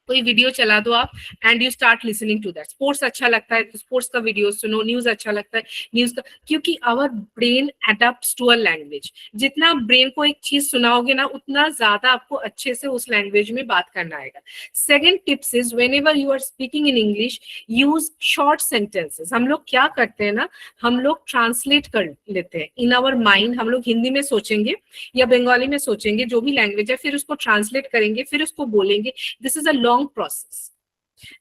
कोई वीडियो चला दो आप, and you start listening to that. Sports अच्छा लगता है तो स्पोर्ट्स का वीडियो सुनो, न्यूज अच्छा लगता है न्यूज का, क्योंकि our brain adapts to a language. जितना ब्रेन को एक चीज सुनाओगे ना, उतना ज्यादा आपको अच्छे से उस लैंग्वेज में बात करना आएगा. Second tips is, whenever you are speaking in English, use short sentences. हम लोग क्या करते हैं ना, हम लोग ट्रांसलेट कर लेते हैं इन आवर माइंड. हम लोग हिंदी में सोचेंगे या बंगाली में सोचेंगे, जो भी लैंग्वेज है, फिर उसको ट्रांसलेट करेंगे, फिर उसको बोलेंगे. This is a long process.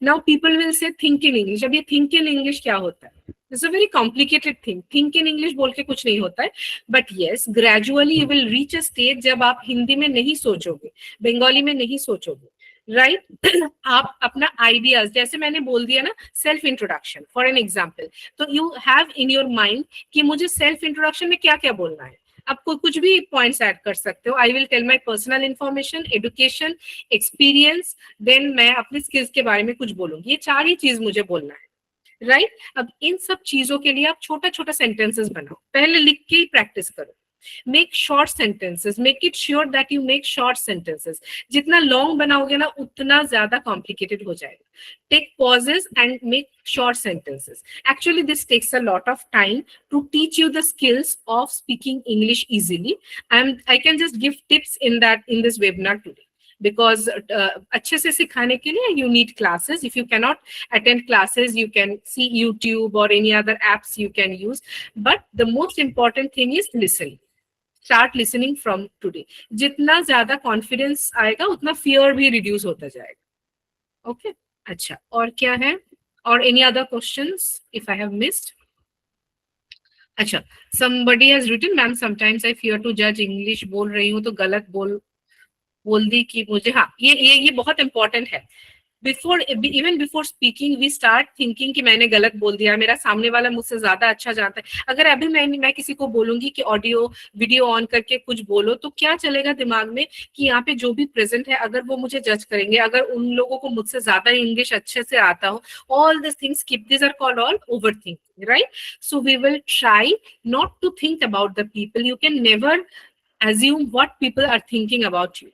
Now people will say think in English. अब ये think in English क्या होता है? It's a very complicated thing. Think in English बोल के कुछ नहीं होता है. But yes, gradually you will reach a stage जब आप हिंदी में नहीं सोचोगे, बंगाली में नहीं सोचोगे, राइट आप अपना आइडियाज, जैसे मैंने बोल दिया ना, self introduction for an example, तो you have in your mind कि मुझे सेल्फ इंट्रोडक्शन में क्या क्या बोलना है, आप कुछ भी पॉइंट्स ऐड कर सकते हो। I will tell my personal information, education, experience, then मैं अपने स्किल्स के बारे में कुछ बोलूंगी, ये 4 ही चीज मुझे बोलना है, राइट। अब इन सब चीजों के लिए आप छोटा छोटा सेंटेंसेस बनाओ, पहले लिख के ही प्रैक्टिस करो। Make short sentences, make it sure that you make short sentences. जितना लॉन्ग बनाओगे ना उतना ज्यादा कॉम्प्लिकेटेड हो जाएगा। Take pauses and make short sentences. Actually, this takes a lot of time to teach you the skills of speaking English easily. And I can just give tips in this webinar today. Because अच्छे से सिखाने के लिए you need classes. If you cannot attend classes, you can see YouTube or any other apps you can use. But the most important thing is listening. Start listening from today. जितना ज्यादा confidence आएगा उतना fear भी reduce होता जाएगा. Okay? अच्छा, और क्या है? Or any other questions if I have missed? अच्छा, somebody has written, ma'am, sometimes I fear to judge English, बोल रही हूँ तो गलत बोल दी कि मुझे, हाँ ये बहुत important है। even before speaking we start thinking कि मैंने गलत बोल दिया, मेरा सामने वाला मुझसे ज्यादा अच्छा जानता है। अगर अभी मैं किसी को बोलूंगी कि ऑडियो वीडियो ऑन करके कुछ बोलो, तो क्या चलेगा दिमाग में कि यहाँ पे जो भी प्रेजेंट है, अगर वो मुझे जज करेंगे, अगर उन लोगों को मुझसे ज्यादा इंग्लिश अच्छे से आता हो, all these things skip, these are called all overthinking, right? So we will try not to think about the people. You can never assume what people are thinking about you.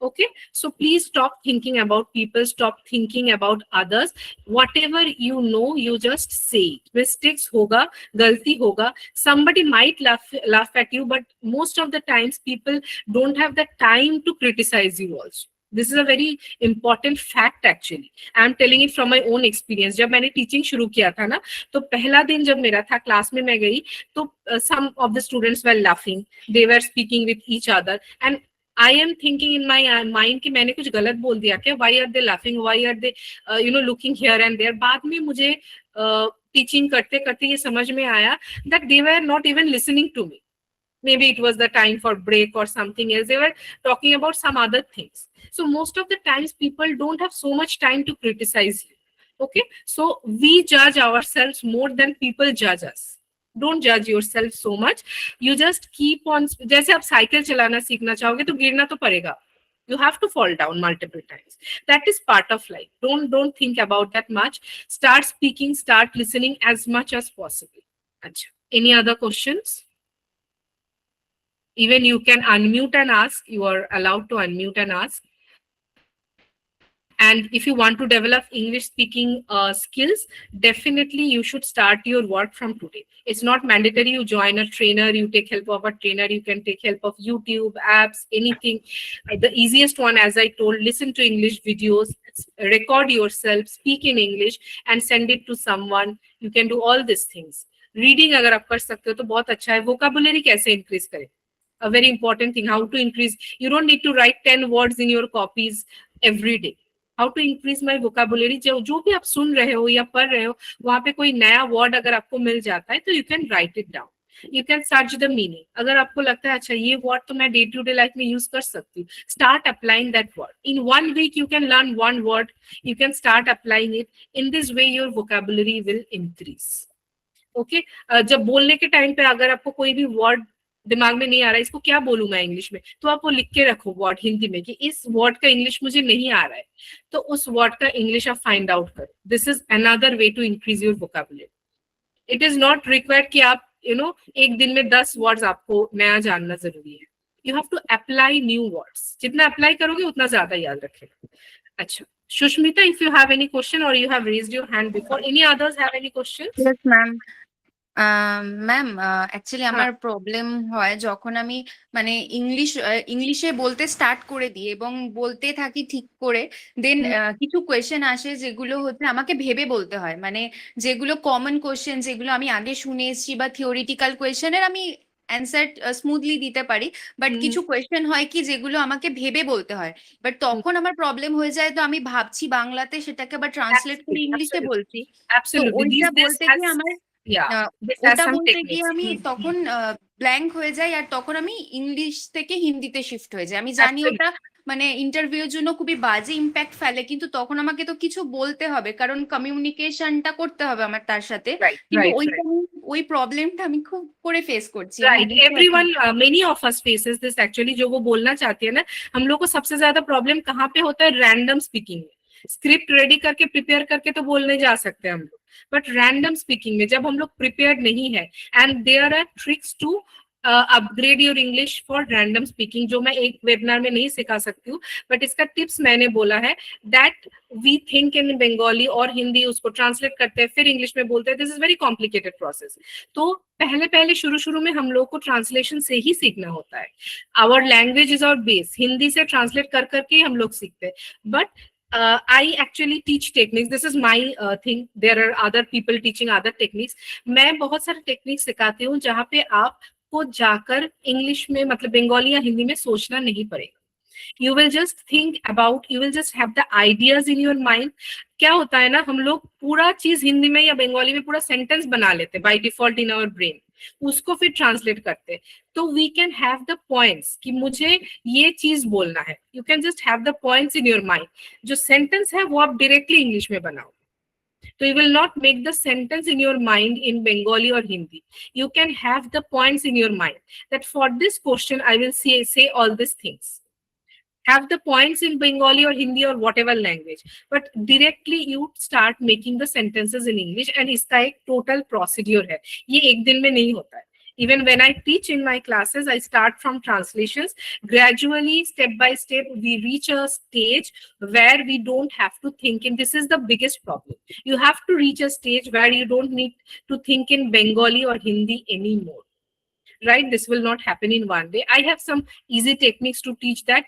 Okay, so please stop thinking about people, stop thinking about others. Whatever you know, you just say. Mistakes hoga, galti hoga. Somebody might laugh at you, but most of the times people don't have the time to criticize you also. This is a very important fact actually. I am telling it from my own experience. जब मैंने teaching शुरू किया था ना, तो पहला दिन जब मेरा था, क्लास में मैं गई, तो some of the students were laughing. They were speaking with each other, and I am thinking in my mind कि मैंने कुछ गलत बोल दिया क्या? Why are they laughing? Why are they, looking here and there? बाद में मुझे teaching करते करते ये समझ में आया that they were not even listening to me. Maybe it was the time for break or something else. They were talking about some other things. So most of the times people don't have so much time to criticize you. Okay, so we judge ourselves more than people judge us. Don't judge yourself so much. You just keep on, जैसे आप cycle चलाना सीखना चाहोगे तो गिरना तो पड़ेगा. You have to fall down multiple times. That is part of life. Don't think about that much. Start speaking, start listening as much as possible. अच्छा, any other questions? Even you can unmute and ask. You are allowed to unmute and ask. And if you want to develop English speaking skills, definitely you should start your work from today. It's not mandatory you join a trainer, you take help of a trainer, you can take help of YouTube, apps, anything. The easiest one, as I told, listen to English videos, record yourself, speak in English and send it to someone. You can do all these things. Reading अगर आप कर सकते हो तो बहुत अच्छा है. Vocabulary कैसे increase करें? A very important thing, how to increase. You don't need to write 10 words in your copies every day. How to increase my vocabulary? जो भी आप सुन रहे हो या पढ़ रहे हो, वहां पे कोई नया वर्ड अगर आपको मिल जाता है तो you can write it down. You can search the meaning. अगर आपको लगता है अच्छा ये वर्ड तो मैं डे टू डे लाइफ में यूज कर सकती हूँ, start applying that word. In 1 week you can learn 1 word. You can start applying it. In this way your vocabulary will increase. Okay? जब बोलने के टाइम पे अगर आपको कोई भी वर्ड दिमाग में नहीं आ रहा है, इसको क्या बोलूं मैं इंग्लिश में, तो आप वो लिख के रखो वर्ड हिंदी में कि इस वर्ड का इंग्लिश मुझे नहीं आ रहा है, तो उस वर्ड का इंग्लिश आप फाइंड आउट करो. This is another way to increase your vocabulary. It is not required कि आप एक दिन में 10 वर्ड्स आपको नया जानना जरूरी है. You have to apply new words. जितना अप्लाई करोगे उतना ज्यादा याद रखेगा. अच्छा, Sushmita, if you have any question और you have raised your hand before, any others have any questions? Yes, ma'am. Ma'am actually আমার প্রবলেম হয় যখন আমি মানে ইংলিশে বলতে স্টার্ট করে দিই এবং বলতে থাকি ঠিক করে, দেন কিছু কোয়েশ্চেন আসে যেগুলো হচ্ছে আমাকে ভেবে বলতে হয়, মানে যেগুলো কমন কোয়েশ্চেন যেগুলো আমি আগে শুনে এসেছি বা থিওরিটিক্যাল কোয়েশ্চেনের আমি অ্যান্সার স্মুথলি দিতে পারি, বাট কিছু কোয়েশ্চেন হয় কি যেগুলো আমাকে ভেবে বলতে হয়, বাট তখন আমার প্রবলেম হয়ে যায়, তো আমি ভাবছি বাংলাতে সেটাকে আবার ট্রান্সলেট করে ইংলিশে বলছি, তো ওইটা বলতে গিয়ে আমার ওটা বলতে গিয়ে আমি তখন ব্ল্যাঙ্ক হয়ে যায় আর তখন আমি ইংলিশ থেকে হিন্দিতে শিফট হয়ে যাই। আমি জানি ওটা মানে ইন্টারভিউর জন্য খুবই বাজে ইম্প্যাক্ট ফেলে, কিন্তু তখন আমাকে তো কিছু বলতে হবে কারণ কমিউনিকেশনটা করতে হবে আমার তার সাথে। Right, কিন্তু right, ওই right. ওই প্রবলেমটা আমি খুব করে ফেস করছি। Right, everyone, many of us faces this actually. जो वो बोलना चाहती है ना, हम लोग को सबसे ज्यादा प्रॉब्लम कहाँ पे होता है? रैंडम स्पीकिंग में। स्क्रिप्ट रेडी करके प्रिपेयर करके तो बोलने जा सकते हैं हम लोग, बट रैंडम स्पीकिंग में जब हम लोग प्रिपेयर्ड नहीं है, and there are tricks to upgrade your English for random speaking, जो मैं एक वेबिनार में नहीं सिखा सकती हूँ, बट इसका टिप्स मैंने बोला है that we think in Bengali और हिंदी, उसको ट्रांसलेट करते हैं फिर इंग्लिश में बोलते हैं। This is very complicated process. तो पहले पहले शुरू में हम लोग को ट्रांसलेशन से ही सीखना होता है। Our language is our base, Hindi से ट्रांसलेट कर करके हम लोग सीखते हैं। But I actually teach techniques. This is my thing. There are other people teaching other techniques. मैं बहुत सारे टेक्निक्स सिखाती हूँ जहाँ पे आपको जाकर इंग्लिश में मतलब बंगाली या हिंदी में सोचना नहीं पड़ेगा। You will just think about, you will just have the ideas in your mind. क्या होता है ना, हम लोग पूरा चीज हिंदी में या बंगाली में पूरा सेंटेंस बना लेते हैं by default in our brain, उसको फिर ट्रांसलेट करते हैं। तो we can have the points कि मुझे ये चीज बोलना है। You can just have the points in your mind. जो सेंटेंस है वो आप डायरेक्टली इंग्लिश में बनाओ। So you will not make the sentence in your mind in Bengali or Hindi. You can have the points in your mind that for this question I will say all these things. Have the points in Bengali or Hindi or whatever language, but directly you start making the sentences in English, and इसका एक total procedure है, ये एक दिन में नहीं होता है। Even when I teach in my classes, I start from translations. Gradually, step by step, we reach a stage where we don't have to think, and this is the biggest problem. You have to reach a stage where you don't need to think in Bengali or Hindi anymore. Right? This will not happen in one day. I have some easy techniques to teach that.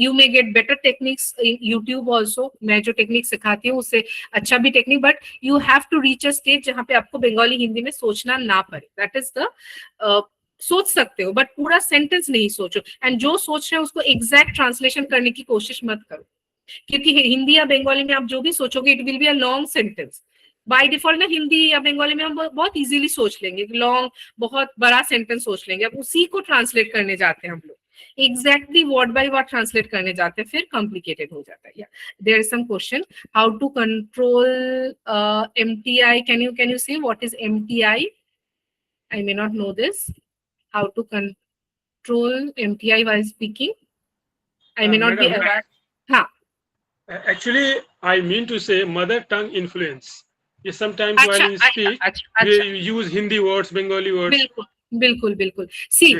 You may get better techniques in YouTube also. मैं जो technique सिखाती हूँ उससे अच्छा भी technique, but you have to reach a stage जहाँ पे आपको बंगाली हिंदी में सोचना ना पड़े. That is the सोच सकते हो, बट पूरा सेंटेंस नहीं सोचो, एंड जो सोच रहे हो उसको एग्जैक्ट ट्रांसलेशन करने की कोशिश मत करो, क्योंकि हिंदी या बंगाली में आप जो भी सोचोगे it will be a long sentence. By default ना हिंदी या बंगाली में हम बहुत इजीली सोच लेंगे, लॉन्ग बहुत बड़ा सेंटेंस सोच लेंगे। अब उसी को ट्रांसलेट करने जाते हैं हम लोग, exactly word by word translate करने जाते हैं, फिर कॉम्प्लिकेटेड हो जाता है। या there is some question, how to control MTI? Can you say what is MTI? I may not know this. How to control MTI while speaking? I may not be aware. हाँ. Actually, I mean to say mother tongue influence. Sometimes while you speak, you use Hindi words, Bengali words. बिल्कुल। सी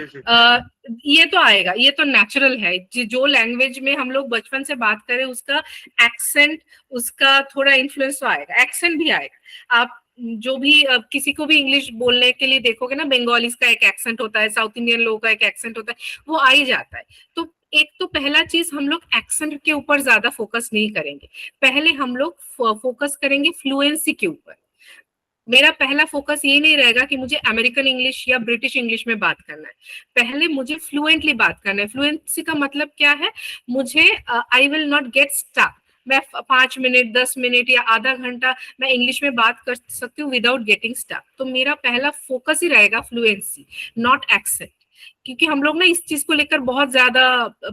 ये तो आएगा, ये तो natural है। जो language में हम लोग बचपन से बात करें उसका एक्सेंट, उसका थोड़ा इन्फ्लुएंस तो आएगा, एक्सेंट भी आएगा। आप जो भी किसी को भी इंग्लिश बोलने के लिए देखोगे ना, बंगालीज का एक एक्सेंट होता है, साउथ इंडियन लोगों का एक एक्सेंट होता है, वो आ ही जाता है। तो एक तो पहला चीज, हम लोग एक्सेंट के ऊपर ज्यादा फोकस नहीं करेंगे, पहले हम लोग फोकस करेंगे फ्लुएंसी के ऊपर। मेरा पहला फोकस ये नहीं रहेगा कि मुझे अमेरिकन इंग्लिश या ब्रिटिश इंग्लिश में बात करना है, पहले मुझे फ्लुएंटली बात करना है। फ्लुएंसी का मतलब क्या है? मुझे I will not get stuck. मैं 5 मिनट 10 मिनट या आधा घंटा मैं इंग्लिश में बात कर सकती हूँ विदाउट गेटिंग स्टक। तो मेरा पहला फोकस ही रहेगा फ्लुएंसी, नॉट एक्सेंट। क्योंकि हम लोग ना इस चीज को लेकर बहुत ज्यादा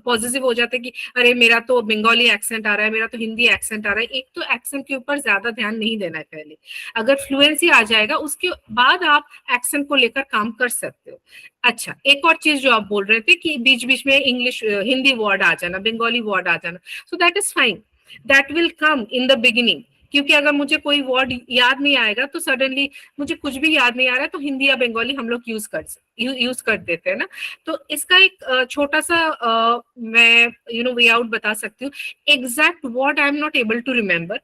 पॉजिटिव हो जाते हैं कि अरे मेरा तो बंगाली एक्सेंट आ रहा है, मेरा तो हिंदी एक्सेंट आ रहा है। एक तो एक्सेंट के ऊपर ज्यादा ध्यान नहीं देना है पहले, अगर फ्लुएंसी आ जाएगा उसके बाद आप एक्सेंट को लेकर काम कर सकते हो। अच्छा, एक और चीज जो आप बोल रहे थे कि बीच बीच में इंग्लिश हिंदी वर्ड आ जाना, बंगाली वर्ड आ जाना, so that is fine, that will come in the beginning. क्योंकि अगर मुझे कोई वर्ड याद नहीं आएगा तो सडनली मुझे कुछ भी याद नहीं आ रहा है, तो हिंदी या बंगाली हम लोग यूज कर देते हैं ना। तो इसका एक छोटा सा मैं वे आउट बता सकती हूँ। Exact word I am not able to remember,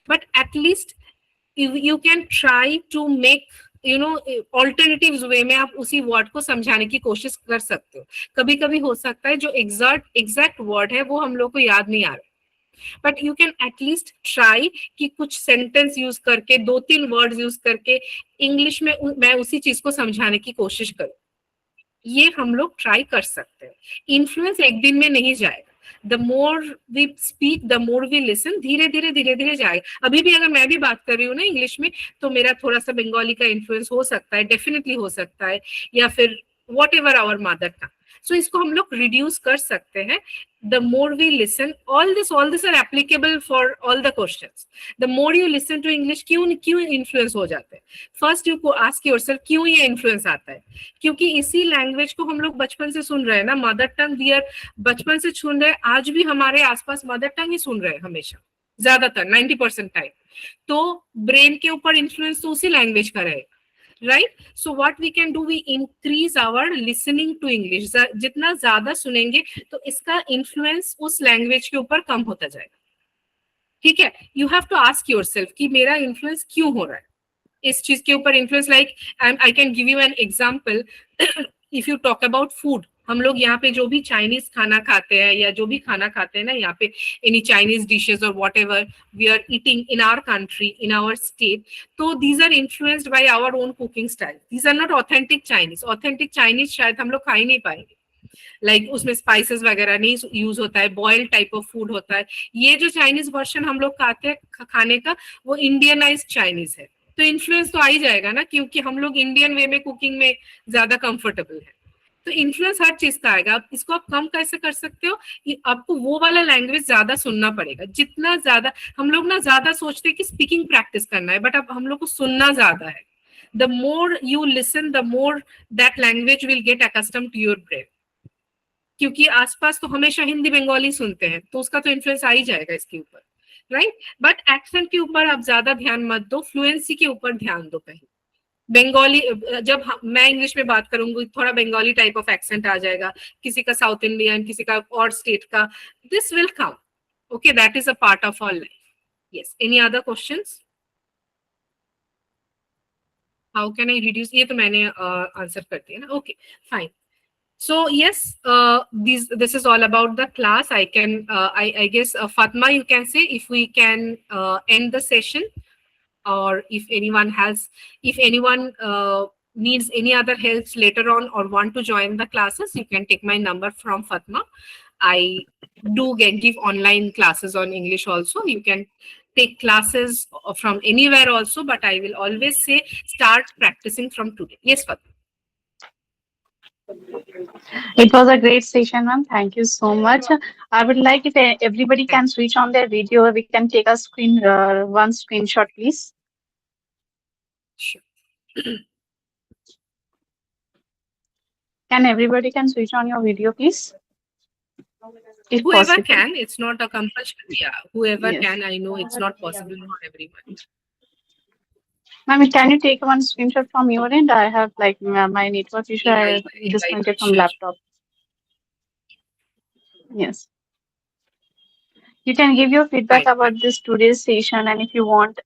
but at least you can try to make alternative way में आप उसी वर्ड को समझाने की कोशिश कर सकते हो। कभी कभी हो सकता है जो एग्जैक्ट वर्ड है वो हम लोग को याद नहीं आ रहा, but you can at least try कि कुछ सेंटेंस यूज करके 2-3 वर्ड्स यूज करके इंग्लिश में मैं उसी चीज को समझाने की कोशिश करूं। ये हम लोग ट्राई कर सकते हैं। इन्फ्लुएंस एक दिन में नहीं जाएगा, the more we speak the more we listen, धीरे धीरे जाएगा। अभी भी अगर मैं भी बात कर रही हूँ ना इंग्लिश में, तो मेरा थोड़ा सा बंगाली का इन्फ्लुएंस हो सकता है, डेफिनेटली हो सकता है, या फिर whatever our mother tongue. So इसको हम लोग reduce कर सकते हैं. The more we listen, all this are applicable for all the questions. The more you listen to English, क्यों influence हो जाते हैं? First you ask yourself, क्यों ये influence आता है? क्योंकि इसी language को हम लोग बचपन से सुन रहे हैं ना, mother tongue we are बचपन से सुन रहे हैं, आज भी हमारे आसपास mother tongue ही सुन रहे हैं हमेशा, ज्यादातर 90% टाइम. तो ब्रेन के ऊपर इन्फ्लुएंस तो उसी लैंग्वेज का रहेगा, right? So what we can do, we increase our listening to English. जितना ज्यादा सुनेंगे तो इसका इन्फ्लुएंस उस लैंग्वेज के ऊपर कम होता जाएगा. ठीक है, you have to ask yourself कि मेरा इन्फ्लुएंस क्यों हो रहा है इस चीज के ऊपर. Influence like I can give you an example. If you talk about food, हम लोग यहाँ पे जो भी चाइनीज खाना खाते हैं या जो भी खाना खाते हैं ना यहाँ पे, एनी चाइनीज डिशेज और whatever we are eating in our country, in our state, तो these are influenced by our own cooking style. These are not authentic Chinese. Authentic Chinese शायद हम लोग खा ही नहीं पाएंगे. लाइक उसमें स्पाइसेस वगैरह नहीं यूज होता है, बॉइल्ड टाइप ऑफ फूड होता है. ये जो चाइनीज वर्जन हम लोग खाते हैं खाने का, वो इंडियनाइज्ड चाइनीज है. तो इन्फ्लुएंस तो आ ही जाएगा ना, क्योंकि हम लोग इंडियन वे में कुकिंग में ज्यादा कंफर्टेबल है. तो इन्फ्लुएंस हर चीज का आएगा. आप इसको आप कम कैसे कर सकते हो? आपको वो वाला लैंग्वेज ज्यादा सुनना पड़ेगा. जितना ज्यादा हम लोग ना ज्यादा सोचते हैं कि स्पीकिंग प्रैक्टिस करना है, बट अब हम लोग को सुनना ज्यादा है. The more you listen, the more that language will get accustomed to your brain. क्योंकि आसपास तो हमेशा हिंदी बंगाली सुनते हैं, तो उसका तो इन्फ्लुएंस आ ही जाएगा इसके ऊपर, राइट? बट एक्सेंट के ऊपर आप ज्यादा ध्यान मत दो, फ्लुएंसी के ऊपर ध्यान दो पहले. बंगाली, जब मैं इंग्लिश में बात करूंगी थोड़ा बंगाली टाइप ऑफ एक्सेंट आ जाएगा, किसी का साउथ इंडियन, किसी का और स्टेट का. This will come. Okay, that is a part of our life. Yes, any other questions? How can I reduce? ये तो मैंने आंसर कर दिया ना. Okay, fine. So yes, this is all about the class. I can, I guess, Fatma, you can say if we can end the session, or if anyone needs any other help later on or want to join the classes, you can take my number from Fatma. I do give online classes on English also. You can take classes from anywhere also, but I will always say start practicing from today. Yes, Fatma. It was a great session, ma'am. Thank you so much. I would like if everybody can switch on their video, we can take a one screenshot, please. Sure. Can everybody can switch on your video, please? If Whoever possible. can, it's not a compulsion. Yeah, whoever Yes. can. I know it's not possible for everyone. Ma'am, can you take one screenshot from your end? I have like my network issue. I disconnected from Sure. laptop. Yes. You can give your feedback Fine. about this today's session, and if you want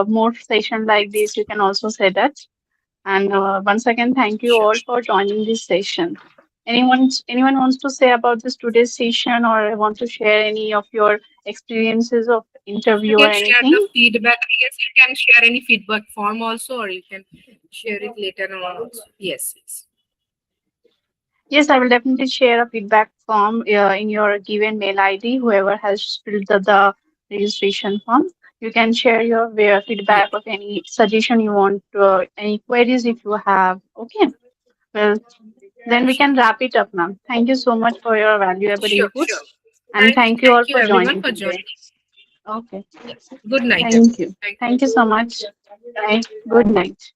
more session like this, you can also say that. And once again, thank you Sure. all for joining this session. Anyone wants to say about this today's session, or want to share any of your experiences of interview You or can share anything? the feedback. I guess you can share any feedback form also, or you can share it later on also. Yes. Yes, I will definitely share a feedback form in your given mail ID. Whoever has filled the registration form, you can share your feedback of any suggestion you want, any queries if you have. Okay. Well, then we can wrap it up, ma'am. Thank you so much for your valuable Sure. inputs, and thank you all for everyone joining. for today. joining. Okay. Good night. Thank you. Thank you so much. Bye. Good night.